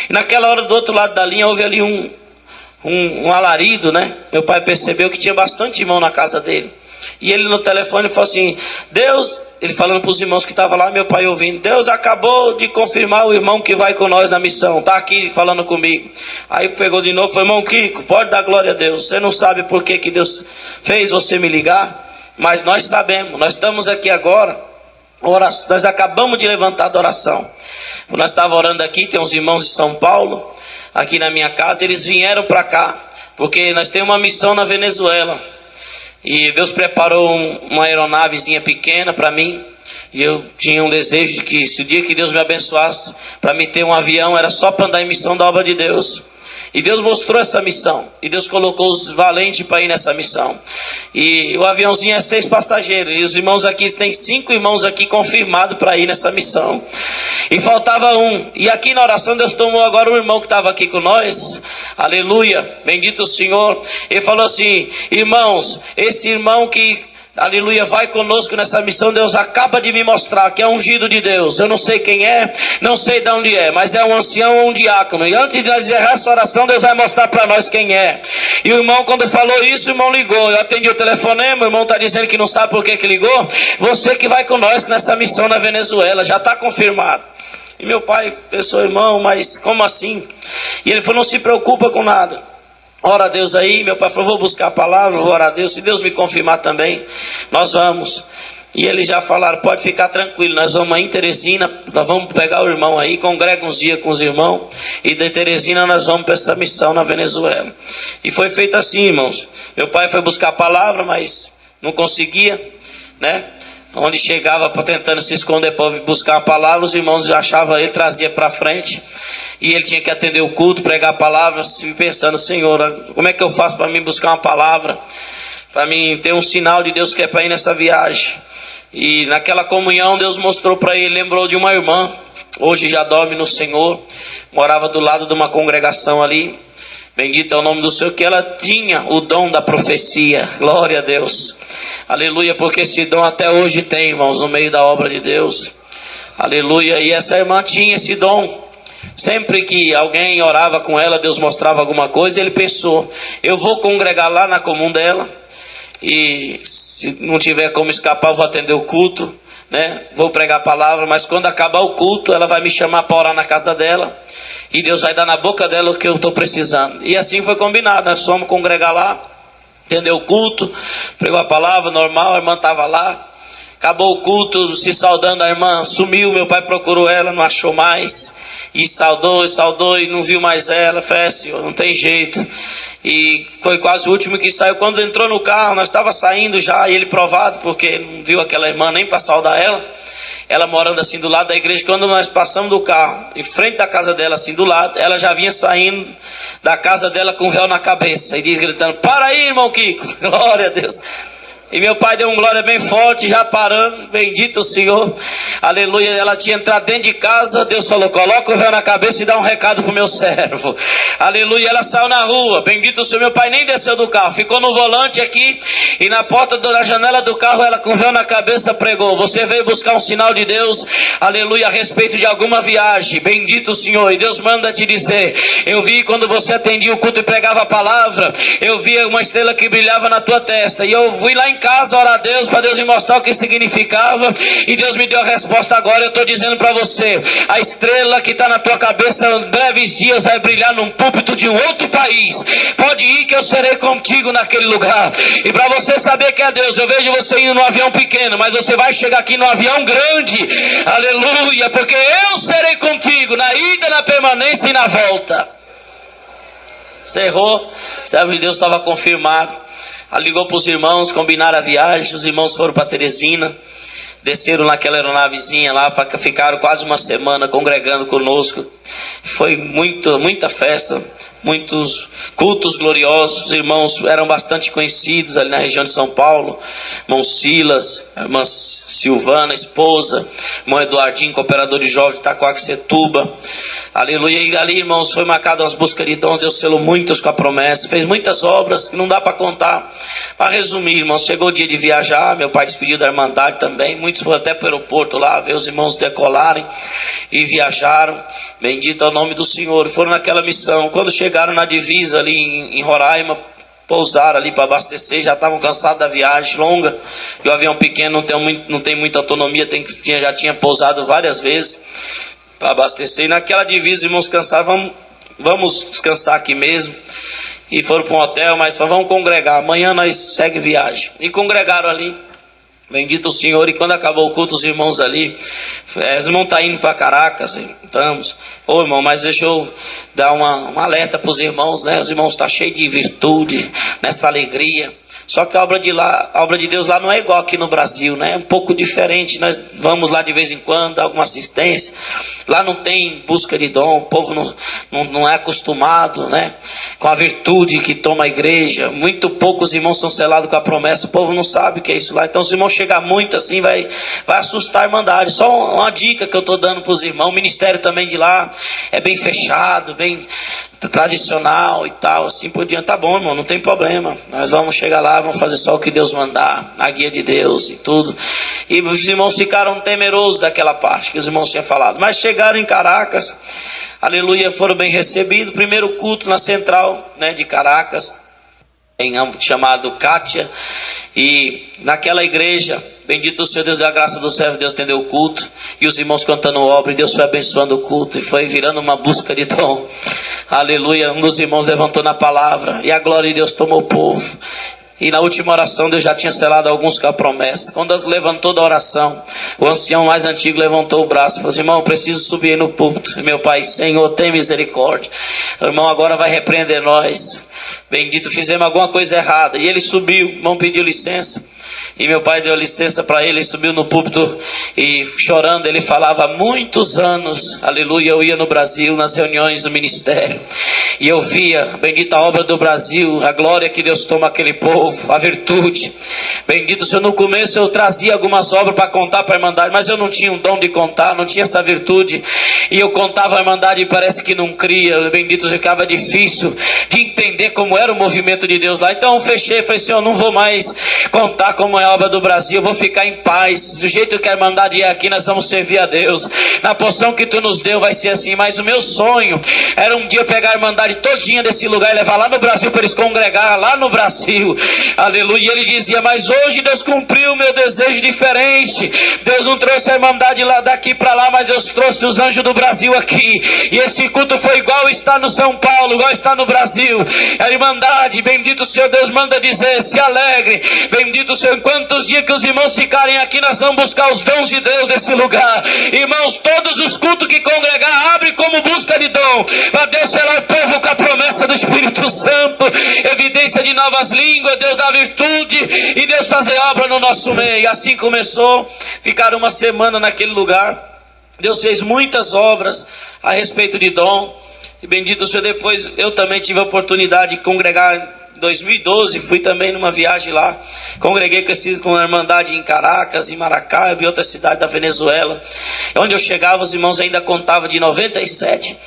E naquela hora, do outro lado da linha, houve ali um alarido, né? Meu pai percebeu que tinha bastante irmão na casa dele. E ele no telefone falou assim: Deus, ele falando para os irmãos que estavam lá, meu pai ouvindo: Deus acabou de confirmar o irmão que vai com nós na missão, está aqui falando comigo. Aí pegou de novo e falou: irmão Kiko, pode dar glória a Deus. Você não sabe por que Deus fez você me ligar, mas nós sabemos. Nós estamos aqui agora. Nós acabamos de levantar a oração. Nós estávamos orando aqui, tem uns irmãos de São Paulo aqui na minha casa. Eles vieram para cá porque nós temos uma missão na Venezuela. E Deus preparou uma aeronavezinha pequena para mim. E eu tinha um desejo de que, se o dia que Deus me abençoasse para me ter um avião, era só para andar em missão da obra de Deus. E Deus mostrou essa missão. E Deus colocou os valentes para ir nessa missão. E o aviãozinho é 6 passageiros. E os irmãos aqui, tem 5 irmãos aqui confirmados para ir nessa missão. E faltava um. E aqui na oração Deus tomou agora um irmão que estava aqui com nós. Aleluia. Bendito o Senhor. Ele falou assim: irmãos, esse irmão que... aleluia, vai conosco nessa missão, Deus acaba de me mostrar que é ungido de Deus. Eu não sei quem é, não sei de onde é, mas é um ancião ou um diácono. E antes de nós encerrar essa oração, Deus vai mostrar para nós quem é. E o irmão, quando falou isso, o irmão ligou. Eu atendi o telefonema, o irmão está dizendo que não sabe por que ligou. Você que vai conosco nessa missão na Venezuela, já está confirmado. E meu pai pensou: irmão, mas como assim? E ele falou: não se preocupa com nada. Ora a Deus aí. Meu pai falou: vou buscar a palavra, vou orar a Deus. Se Deus me confirmar também, nós vamos. E eles já falaram: pode ficar tranquilo, nós vamos aí em Teresina, nós vamos pegar o irmão aí, congrega uns dias com os irmãos, e de Teresina nós vamos para essa missão na Venezuela. E foi feito assim, irmãos. Meu pai foi buscar a palavra, mas não conseguia, né? Onde chegava tentando se esconder para buscar a palavra, os irmãos achavam ele, trazia para frente. E ele tinha que atender o culto, pregar a palavra, pensando: Senhor, como é que eu faço para mim buscar uma palavra? Para mim ter um sinal de Deus que é para ir nessa viagem. E naquela comunhão Deus mostrou para ele, lembrou de uma irmã, hoje já dorme no Senhor, morava do lado de uma congregação ali. Bendito é o nome do Senhor, que ela tinha o dom da profecia. Glória a Deus. Aleluia, porque esse dom até hoje tem, irmãos, no meio da obra de Deus. Aleluia, e essa irmã tinha esse dom. Sempre que alguém orava com ela, Deus mostrava alguma coisa, ele pensou: eu vou congregar lá na comum dela, e se não tiver como escapar, eu vou atender o culto, né? Vou pregar a palavra, mas quando acabar o culto, ela vai me chamar para orar na casa dela, e Deus vai dar na boca dela o que eu estou precisando. E assim foi combinado. Nós fomos congregar lá, atendeu o culto, pregou a palavra normal, a irmã estava lá. Acabou o culto, se saudando, a irmã sumiu. Meu pai procurou ela, não achou mais. E saudou e não viu mais ela. Falei: Senhor, não tem jeito. E foi quase o último que saiu. Quando entrou no carro, nós estávamos saindo já, e ele provado, porque não viu aquela irmã nem para saudar ela. Ela morando assim do lado da igreja. Quando nós passamos do carro, em frente da casa dela, assim do lado, ela já vinha saindo da casa dela com o véu na cabeça. E diz, gritando: para aí, irmão Kiko. Glória a Deus. E meu pai deu um glória bem forte, já parando, bendito o Senhor, aleluia. Ela tinha entrado dentro de casa, Deus falou, coloca o véu na cabeça e dá um recado pro meu servo, aleluia. Ela saiu na rua, bendito o Senhor. Meu pai nem desceu do carro, ficou no volante aqui, e na porta da janela do carro, ela com o véu na cabeça pregou, você veio buscar um sinal de Deus, aleluia, a respeito de alguma viagem, bendito o Senhor. E Deus manda te dizer, eu vi quando você atendia o culto e pregava a palavra, eu vi uma estrela que brilhava na tua testa, e eu fui lá em casa orar a Deus, para Deus me mostrar o que significava, e Deus me deu a resposta agora. Eu estou dizendo para você, a estrela que está na tua cabeça, em breves dias vai brilhar num púlpito de um outro país. Pode ir que eu serei contigo naquele lugar. E para você saber que é Deus, eu vejo você indo num avião pequeno, mas você vai chegar aqui num avião grande, aleluia, porque eu serei contigo na ida, na permanência e na volta. Cerrou, o servo de Deus estava confirmado. Ela ligou para os irmãos, combinaram a viagem. Os irmãos foram para Teresina, desceram naquela aeronavezinha lá, ficaram quase uma semana congregando conosco. Foi muita festa, muitos cultos gloriosos. Os irmãos eram bastante conhecidos ali na região de São Paulo. Irmão Silas, irmã Silvana, esposa, irmão Eduardinho, cooperador de jovens de Itacoaxetuba, aleluia. E ali, irmãos, foi marcado as buscas de dons. Deus selou muitos com a promessa, fez muitas obras que não dá para contar. Para resumir, irmãos, chegou o dia de viajar. Meu pai despediu da Irmandade também. Muitos foram até para o aeroporto lá ver os irmãos decolarem e viajaram. Bendito é o nome do Senhor. Foram naquela missão. Quando chegaram na divisa ali em Roraima, pousaram ali para abastecer. Já estavam cansados da viagem longa, e o avião pequeno não tem muita autonomia, já tinha pousado várias vezes para abastecer. E naquela divisa, os irmãos cansaram, vamos descansar aqui mesmo. E foram para um hotel, mas falaram, vamos congregar, amanhã nós segue viagem. E congregaram ali, bendito o Senhor. E quando acabou o culto, os irmãos ali, os irmãos estão indo para Caracas, estamos. Ô irmão, mas deixa eu dar um alerta para os irmãos, né? Os irmãos estão cheios de virtude, nesta alegria. Só que a obra de Deus lá não é igual aqui no Brasil, né? É um pouco diferente. Nós vamos lá de vez em quando, dar alguma assistência. Lá não tem busca de dom, o povo não é acostumado, né, com a virtude que toma a igreja. Muito poucos irmãos são selados com a promessa, o povo não sabe o que é isso lá. Então, se os irmãos chegar muito assim, vai assustar a Irmandade. Só uma dica que eu estou dando para os irmãos: o ministério também de lá é bem fechado, bem tradicional e tal, assim por diante. Tá bom, irmão, não tem problema, nós vamos chegar lá, vamos fazer só o que Deus mandar, a guia de Deus e tudo. E os irmãos ficaram temerosos daquela parte que os irmãos tinham falado, mas chegaram em Caracas, aleluia, foram bem recebidos. Primeiro culto na central, né, de Caracas, chamado Cátia, e naquela igreja, bendito o Senhor Deus, e a graça do servo, Deus atendeu o culto, e os irmãos cantando obra, e Deus foi abençoando o culto, e foi virando uma busca de dom, aleluia. Um dos irmãos levantou na palavra, e a glória de Deus tomou o povo. E na última oração, Deus já tinha selado alguns com a promessa. Quando levantou da oração, o ancião mais antigo levantou o braço e falou assim: irmão, eu preciso subir aí no púlpito. E meu pai: Senhor, tem misericórdia. O irmão agora vai repreender nós. Bendito, fizemos alguma coisa errada. E ele subiu, o irmão pediu licença. E meu pai deu licença para ele, subiu no púlpito e chorando, ele falava: há muitos anos, aleluia, eu ia no Brasil, nas reuniões do ministério, e eu via, bendita a obra do Brasil, a glória que Deus toma aquele povo, a virtude. Bendito o Senhor, no começo eu trazia algumas obras para contar para a Irmandade, mas eu não tinha um dom de contar, não tinha essa virtude, e eu contava a Irmandade e parece que não cria. Bendito, ficava difícil de entender como era o movimento de Deus lá. Então eu fechei, falei: Senhor, eu não vou mais contar como é a obra do Brasil, eu vou ficar em paz, do jeito que a Irmandade é aqui, nós vamos servir a Deus, na porção que tu nos deu vai ser assim. Mas o meu sonho era um dia eu pegar a Irmandade todinha desse lugar e levar lá no Brasil, para eles congregar lá no Brasil, aleluia. E ele dizia: mas hoje Deus cumpriu o meu desejo diferente. Deus não trouxe a Irmandade lá daqui para lá, mas Deus trouxe os anjos do Brasil aqui, e esse culto foi igual está no São Paulo, igual está no Brasil. A Irmandade, bendito o Senhor Deus, manda dizer: se alegre, bendito o Senhor. Quantos dias que os irmãos ficarem aqui, nós vamos buscar os dons de Deus nesse lugar. Irmãos, todos os cultos que congregar, abre como busca de dom, para Deus selar o povo com a promessa do Espírito Santo, evidência de novas línguas, Deus dá virtude e Deus fazer obra no nosso meio. Assim começou, ficaram uma semana naquele lugar. Deus fez muitas obras a respeito de dom, e bendito o Senhor. Depois eu também tive a oportunidade de congregar 2012, fui também numa viagem lá, congreguei com a Irmandade em Caracas, em Maracaibo e outra cidade da Venezuela. Onde eu chegava, os irmãos ainda contavam de 97.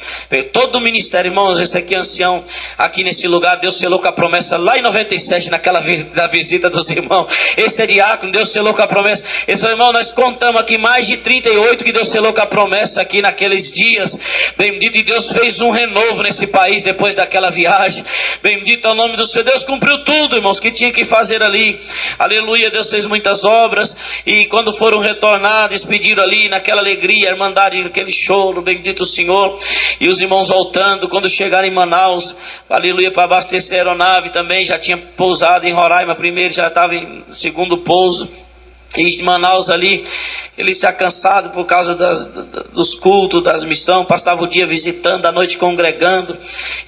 Todo o ministério, irmãos, esse aqui é ancião, aqui nesse lugar, Deus selou com a promessa lá em 97, naquela da visita dos irmãos. Esse é diácono, Deus selou com a promessa. Esse irmão, nós contamos aqui mais de 38 que Deus selou com a promessa aqui naqueles dias. Bendito, e Deus fez um renovo nesse país depois daquela viagem. Bendito é o nome do Senhor. Deus cumpriu tudo, irmãos, que tinha que fazer ali. Aleluia, Deus fez muitas obras. E quando foram retornar, despediram ali naquela alegria, a Irmandade, aquele choro, bendito o Senhor. E os irmãos voltando, quando chegaram em Manaus, aleluia, para abastecer a aeronave também, já tinha pousado em Roraima primeiro, já estava em segundo pouso. E em Manaus ali, eles já cansados por causa dos cultos, das missões, passavam o dia visitando, à noite congregando,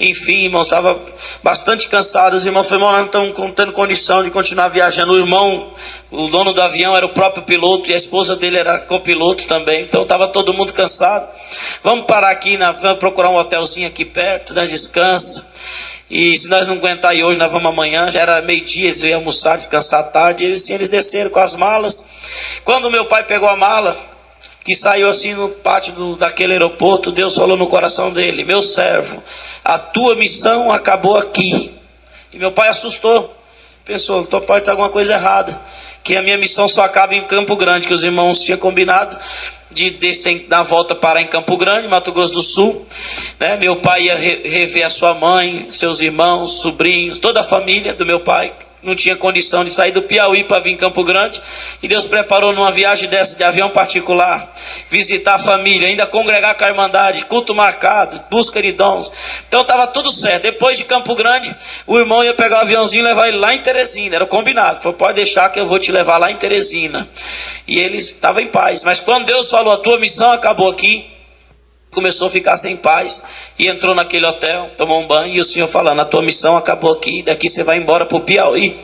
enfim, irmãos, estava bastante cansados. Os irmãos falaram, não estão tendo condição de continuar viajando. O irmão, o dono do avião, era o próprio piloto, e a esposa dele era copiloto também, então estava todo mundo cansado. Vamos parar aqui, vamos procurar um hotelzinho aqui perto, nós descansa. E se nós não aguentar aí hoje, nós vamos amanhã. Já era meio-dia, eles iam almoçar, descansar à tarde. Eles desceram com as malas. Quando meu pai pegou a mala, que saiu assim no pátio daquele aeroporto, Deus falou no coração dele: meu servo, a tua missão acabou aqui. E meu pai assustou, pensou, então pode estar alguma coisa errada, que a minha missão só acaba em Campo Grande, que os irmãos tinham combinado de descer na volta, parar em Campo Grande, Mato Grosso do Sul, né? Meu pai ia rever a sua mãe, seus irmãos, sobrinhos, toda a família do meu pai. Não tinha condição de sair do Piauí para vir em Campo Grande, e Deus preparou numa viagem dessa de avião particular, visitar a família, ainda congregar com a Irmandade, culto marcado, busca de dons. Então estava tudo certo. Depois de Campo Grande, o irmão ia pegar o aviãozinho e levar ele lá em Teresina, era combinado, falou, pode deixar que eu vou te levar lá em Teresina. E ele estava em paz. Mas quando Deus falou, a tua missão acabou aqui, começou a ficar sem paz, e entrou naquele hotel, tomou um banho, e o Senhor falando, a tua missão acabou aqui, daqui você vai embora para o Piauí.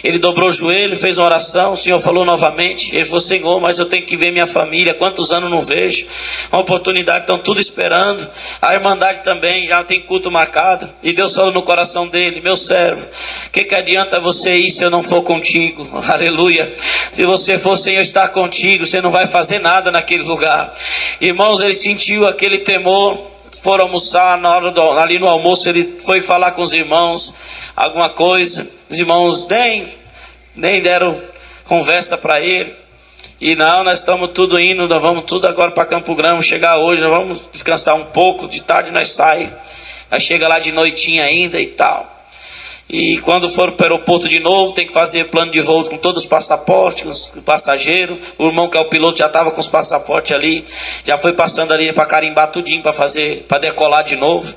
Ele dobrou o joelho, fez uma oração, o Senhor falou novamente, ele falou, Senhor, mas eu tenho que ver minha família, quantos anos não vejo, uma oportunidade, estão tudo esperando, a Irmandade também, já tem culto marcado, e Deus falou no coração dele, meu servo, o que adianta você ir se eu não for contigo? Aleluia. Se você for sem eu estar contigo, você não vai fazer nada naquele lugar. Irmãos, ele sentiu aquele temor. Foram almoçar, ali no almoço ele foi falar com os irmãos alguma coisa, os irmãos nem deram conversa para ele. E não, nós estamos tudo indo, nós vamos tudo agora para Campo Grande, vamos chegar hoje, nós vamos descansar um pouco, de tarde nós saímos, nós chega lá de noitinha ainda e tal. E quando for para o aeroporto de novo, tem que fazer plano de voo com todos os passaportes, o passageiro. O irmão que é o piloto já estava com os passaportes ali, já foi passando ali para carimbar tudinho para decolar de novo.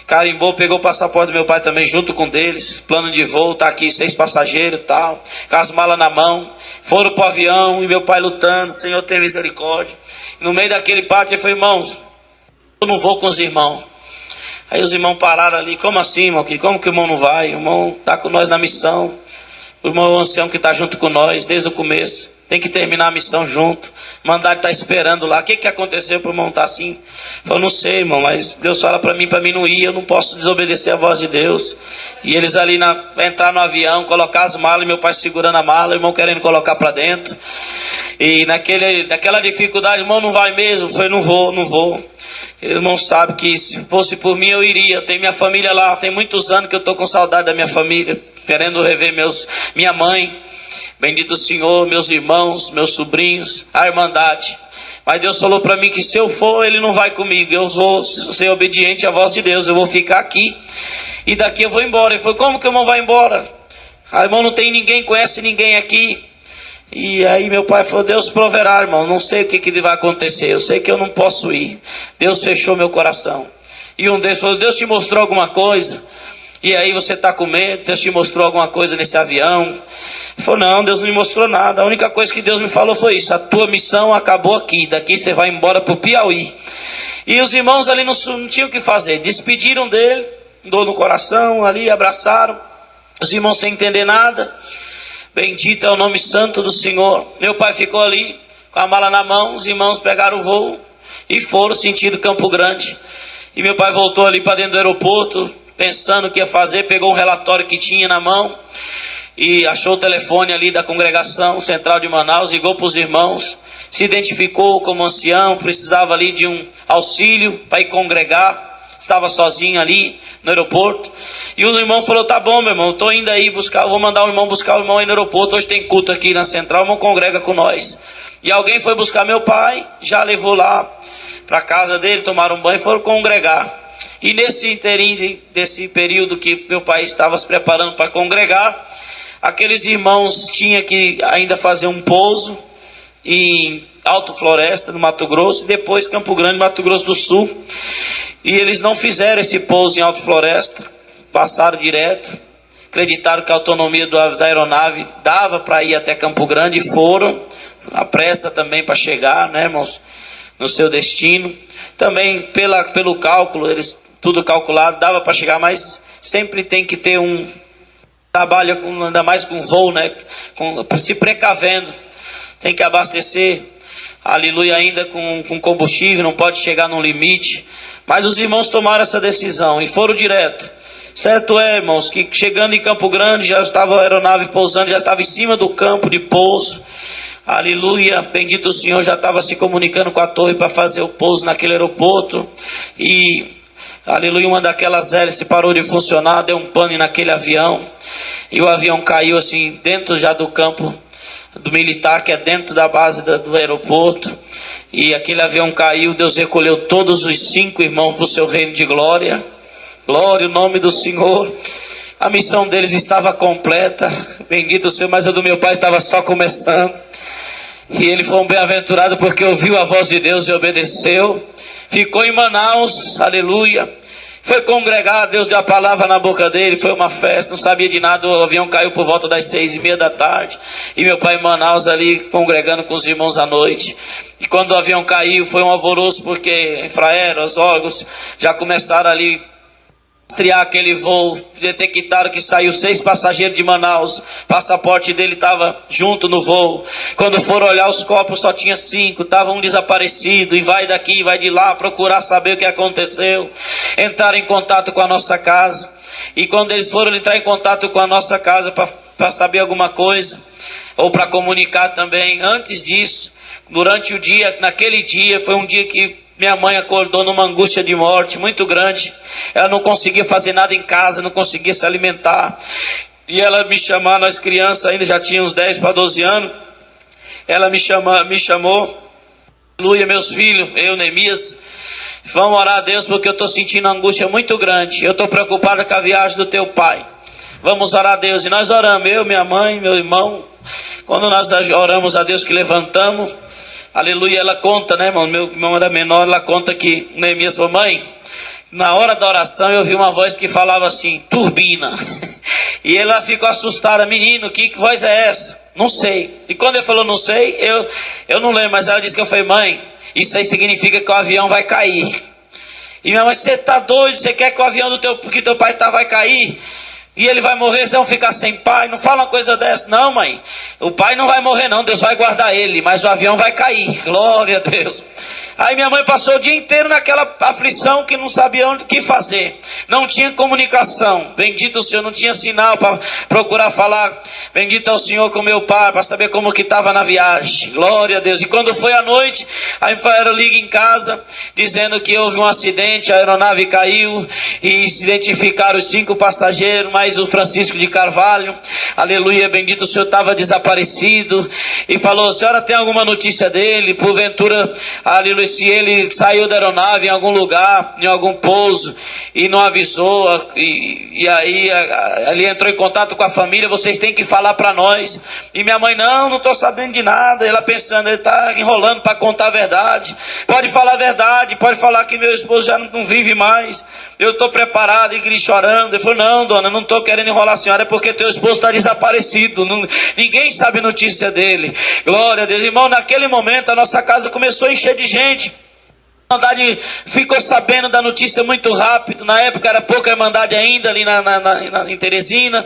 Carimbou, pegou o passaporte do meu pai também junto com deles, plano de voo, tá aqui 6 passageiros e tal, com as malas na mão. Foram para o avião e meu pai lutando, Senhor tem misericórdia. No meio daquele pátio ele falou, irmãos, eu não vou com os irmãos. Aí os irmãos pararam ali, como assim, irmão? Como que o irmão não vai? O irmão está com nós na missão. O irmão é o ancião que está junto com nós desde o começo. Tem que terminar a missão junto. O mandato está esperando lá. O que aconteceu para o irmão estar assim? Falou, não sei, irmão, mas Deus fala para mim não ir. Eu não posso desobedecer a voz de Deus. E eles ali entrar no avião, colocar as malas, e meu pai segurando a mala, o irmão querendo colocar para dentro. E naquela dificuldade, irmão, não vai mesmo? Eu falei, não vou. O irmão sabe que se fosse por mim eu iria. Eu tenho minha família lá, tem muitos anos que eu estou com saudade da minha família, querendo rever minha mãe, bendito o Senhor, meus irmãos, meus sobrinhos, a Irmandade. Mas Deus falou para mim que se eu for, Ele não vai comigo, eu vou ser obediente à voz de Deus, eu vou ficar aqui, e daqui eu vou embora. Ele falou, como que o irmão vai embora? Ah, irmão, não tem ninguém, conhece ninguém aqui. E aí meu pai falou, Deus proverá, irmão, não sei o que vai acontecer, eu sei que eu não posso ir. Deus fechou meu coração. E um deles falou, Deus te mostrou alguma coisa? E aí você está com medo? Deus te mostrou alguma coisa nesse avião? Ele falou, não, Deus não me mostrou nada, a única coisa que Deus me falou foi isso, a tua missão acabou aqui, daqui você vai embora para o Piauí. E os irmãos ali não tinham o que fazer, despediram dele, dor no coração ali, abraçaram, os irmãos sem entender nada. Bendito é o nome santo do Senhor. Meu pai ficou ali com a mala na mão, os irmãos pegaram o voo e foram sentido Campo Grande. E meu pai voltou ali para dentro do aeroporto, pensando o que ia fazer, pegou um relatório que tinha na mão e achou o telefone ali da congregação central de Manaus, ligou para os irmãos, se identificou como ancião, precisava ali de um auxílio para ir congregar, estava sozinho ali no aeroporto, e o irmão falou: tá bom, meu irmão, estou indo aí buscar, vou mandar o irmão buscar o irmão aí no aeroporto, hoje tem culto aqui na central, o irmão congrega com nós. E alguém foi buscar meu pai, já levou lá para a casa dele, tomaram um banho e foram congregar. E nesse inteirinho desse período que meu pai estava se preparando para congregar, aqueles irmãos tinham que ainda fazer um pouso em Alto Floresta, no Mato Grosso, e depois Campo Grande, Mato Grosso do Sul. E eles não fizeram esse pouso em Alto Floresta, passaram direto, acreditaram que a autonomia da aeronave dava para ir até Campo Grande e foram, a pressa também para chegar, né, irmãos, no seu destino. Também pelo cálculo, eles tudo calculado, dava para chegar, mas sempre tem que ter um trabalho, ainda mais com voo, né, se precavendo, tem que abastecer, aleluia, ainda com combustível, não pode chegar no limite. Mas os irmãos tomaram essa decisão e foram direto. Certo é, irmãos, que chegando em Campo Grande, já estava a aeronave pousando, já estava em cima do campo de pouso. Aleluia, bendito o Senhor, já estava se comunicando com a torre para fazer o pouso naquele aeroporto. E, aleluia, uma daquelas hélices parou de funcionar, deu um pane naquele avião. E o avião caiu assim, dentro já do campo do militar, que é dentro da base do aeroporto. E aquele avião caiu, Deus recolheu todos os 5 irmãos para o seu reino de glória. Glória ao nome do Senhor. A missão deles estava completa, bendito o Senhor, mas a do meu pai estava só começando. E ele foi um bem-aventurado porque ouviu a voz de Deus e obedeceu. Ficou em Manaus, aleluia. Foi congregar, Deus deu a palavra na boca dele, foi uma festa, não sabia de nada. O avião caiu por volta das 6:30 da tarde. E meu pai em Manaus ali, congregando com os irmãos à noite. E quando o avião caiu, foi um alvoroço, porque a Infraero, os órgãos já começaram ali rastrear aquele voo, detectaram que saiu 6 passageiros de Manaus, passaporte dele estava junto no voo. Quando foram olhar os corpos, só tinha 5, estava um desaparecido, e vai daqui, vai de lá, procurar saber o que aconteceu. Entraram em contato com a nossa casa, e quando eles foram entrar em contato com a nossa casa para saber alguma coisa, ou para comunicar também, antes disso, durante o dia, naquele dia, foi um dia que minha mãe acordou numa angústia de morte muito grande. Ela não conseguia fazer nada em casa, não conseguia se alimentar. E ela me chamou, nós crianças ainda já tínhamos 10 para 12 anos. Ela me chamou, aleluia, meus filhos, eu, Neemias, vamos orar a Deus porque eu estou sentindo uma angústia muito grande. Eu estou preocupado com a viagem do teu pai. Vamos orar a Deus. E nós oramos, eu, minha mãe, meu irmão. Quando nós oramos a Deus, que levantamos, aleluia, ela conta, né, irmão? Meu irmão era menor, ela conta que Neemias falou: mãe, na hora da oração eu ouvi uma voz que falava assim, turbina. E ela ficou assustada: menino, que voz é essa? Não sei. E quando ele falou não sei, eu não lembro, mas ela disse que eu falei: mãe, isso aí significa que o avião vai cair. E minha mãe: você tá doido? Você quer que o avião que teu pai tá vai cair? E ele vai morrer, vocês vão ficar sem pai? Não fala uma coisa dessa. Não, mãe, o pai não vai morrer não, Deus vai guardar ele, mas o avião vai cair. Glória a Deus. Aí minha mãe passou o dia inteiro naquela aflição, que não sabia o que fazer. Não tinha comunicação. Bendito o Senhor, não tinha sinal para procurar falar. Bendito é o Senhor com meu pai, para saber como que estava na viagem. Glória a Deus. E quando foi à noite, a Infraero liga em casa, dizendo que houve um acidente, a aeronave caiu, e se identificaram os 5 passageiros, mais o Francisco de Carvalho. Aleluia, bendito o Senhor, estava desaparecido. E falou: senhora tem alguma notícia dele? Porventura, aleluia, se ele saiu da aeronave em algum lugar, em algum pouso, e não avisou, e aí ele entrou em contato com a família, vocês têm que falar para nós. E minha mãe: não estou sabendo de nada. Ela pensando, ele está enrolando para contar a verdade. Pode falar a verdade, pode falar que meu esposo já não vive mais. Eu estou preparado. E ele chorando. Ele falou: não, dona, não estou querendo enrolar a senhora, é porque teu esposo está desaparecido, ninguém sabe notícia dele. Glória a Deus. Irmão, naquele momento a nossa casa começou a encher de gente. Irmandade ficou sabendo da notícia muito rápido. Na época era pouca irmandade ainda ali em Teresina,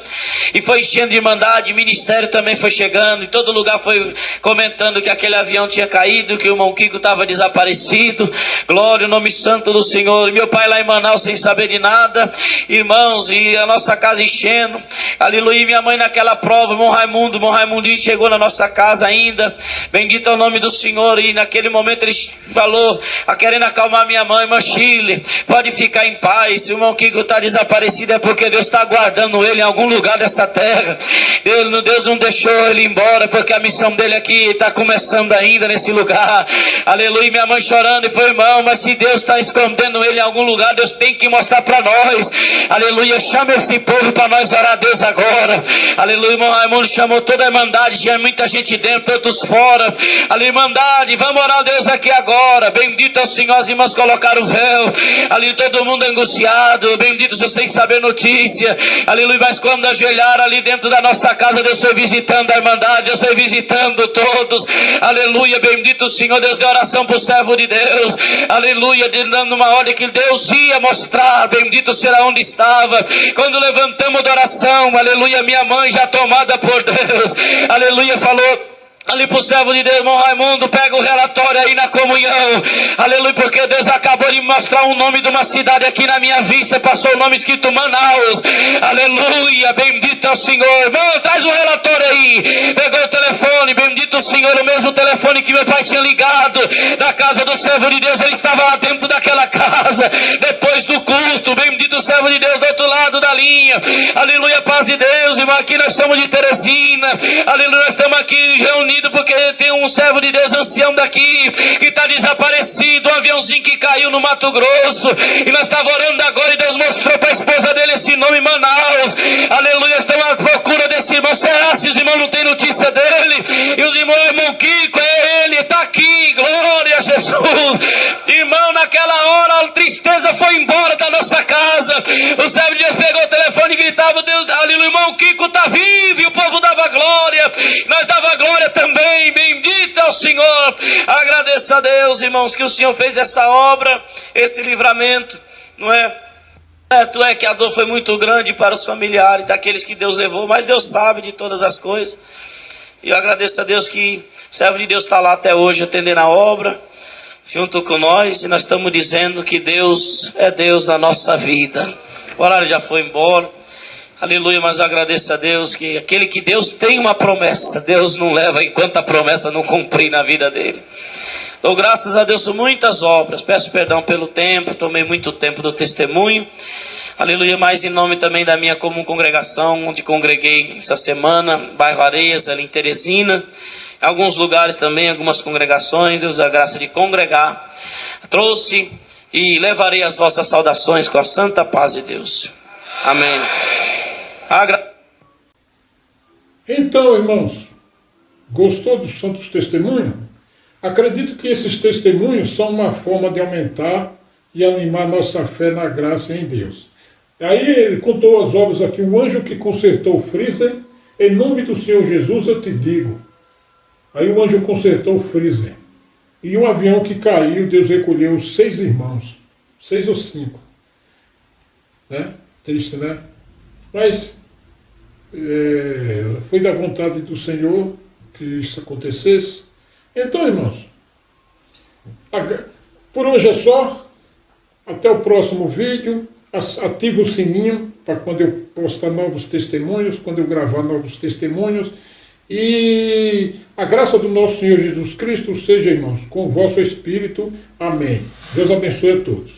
e foi enchendo de irmandade. O ministério também foi chegando, e todo lugar foi comentando que aquele avião tinha caído, que o irmão Kiko estava desaparecido. Glória ao nome santo do Senhor. E meu pai lá em Manaus sem saber de nada, irmãos, e a nossa casa enchendo, aleluia. E minha mãe naquela prova, irmão Raimundinho chegou na nossa casa ainda, bendito é o nome do Senhor. E naquele momento ele falou, querendo acalmar minha mãe: irmã Chile, pode ficar em paz. Se o irmão Kiko está desaparecido é porque Deus está guardando ele em algum lugar dessa terra. Deus não deixou ele embora, porque a missão dele aqui está começando ainda nesse lugar. Aleluia. Minha mãe chorando, e foi: irmão, mas se Deus está escondendo ele em algum lugar, Deus tem que mostrar para nós. Aleluia. Chama esse povo para nós orar a Deus agora. Aleluia. Irmão Raimundo chamou toda a irmandade, tinha muita gente dentro, tantos fora. Aleluia, irmandade, vamos orar a Deus aqui agora. Bendito é o Senhor. As irmãs colocaram o véu, ali todo mundo angustiado, bendito se sem saber notícia, aleluia. Mas quando ajoelharam ali dentro da nossa casa, Deus foi visitando a irmandade, Deus foi visitando todos, aleluia. Bendito o Senhor. Deus deu oração para o servo de Deus, aleluia, dando uma ordem que Deus ia mostrar, bendito será onde estava. Quando levantamos da oração, aleluia, minha mãe já tomada por Deus, aleluia, falou ali pro servo de Deus: irmão Raimundo, pega o relatório aí na comunhão, aleluia, porque Deus acabou de mostrar o nome de uma cidade aqui na minha vista, passou o nome escrito Manaus, aleluia, bendito é o Senhor. Irmão, traz o relatório aí. Pegou o telefone, bendito o Senhor, o mesmo telefone que meu pai tinha ligado da casa do servo de Deus, ele estava lá dentro daquela casa, depois do culto, bendito o servo de Deus do outro lado da linha, aleluia, paz de Deus. Irmão, aqui nós somos de Teresina, aleluia, nós estamos aqui reunidos porque tem um servo de Deus ancião daqui que está desaparecido, um aviãozinho que caiu no Mato Grosso, e nós estávamos orando agora e Deus mostrou para a esposa dele esse nome, Manaus, aleluia. Estamos à procura desse irmão. Será se os irmãos não têm notícia dele? E os irmãos: irmão Kiko, é ele, está aqui, glória a Jesus. Irmão, naquela hora a tristeza foi embora da nossa casa. O servo de Deus pegou o telefone e gritava: Deus, aleluia, irmão Kiko está vivo. E o povo dava glória, nós dava glória também. Bendito é o Senhor. Agradeça a Deus, irmãos, que o Senhor fez essa obra, esse livramento, não é? Certo é que a dor foi muito grande para os familiares daqueles que Deus levou, mas Deus sabe de todas as coisas. E eu agradeço a Deus que o servo de Deus está lá até hoje atendendo a obra junto com nós, e nós estamos dizendo que Deus é Deus na nossa vida. O horário já foi embora, aleluia, mas eu agradeço a Deus que aquele que Deus tem uma promessa, Deus não leva enquanto a promessa não cumprir na vida dele. Dou graças a Deus por muitas obras, peço perdão pelo tempo, tomei muito tempo do testemunho, aleluia, mas em nome também da minha comum congregação, onde congreguei essa semana, bairro Areias, ali em Teresina, em alguns lugares também, algumas congregações, Deus dá a graça de congregar, trouxe e levarei as vossas saudações com a santa paz de Deus. Amém. Então, irmãos, gostou dos santos testemunhos? Acredito que esses testemunhos são uma forma de aumentar e animar nossa fé na graça em Deus. Aí ele contou as obras aqui: o anjo que consertou o freezer, em nome do Senhor Jesus eu te digo. Aí o anjo consertou o freezer. E o avião que caiu, Deus recolheu 6 irmãos, 6 ou 5. Né? Triste, né? Mas foi da vontade do Senhor que isso acontecesse. Então, irmãos, por hoje é só. Até o próximo vídeo. Ativa o sininho para quando eu postar novos testemunhos, quando eu gravar novos testemunhos. E a graça do nosso Senhor Jesus Cristo seja, irmãos, com o vosso espírito. Amém. Deus abençoe a todos.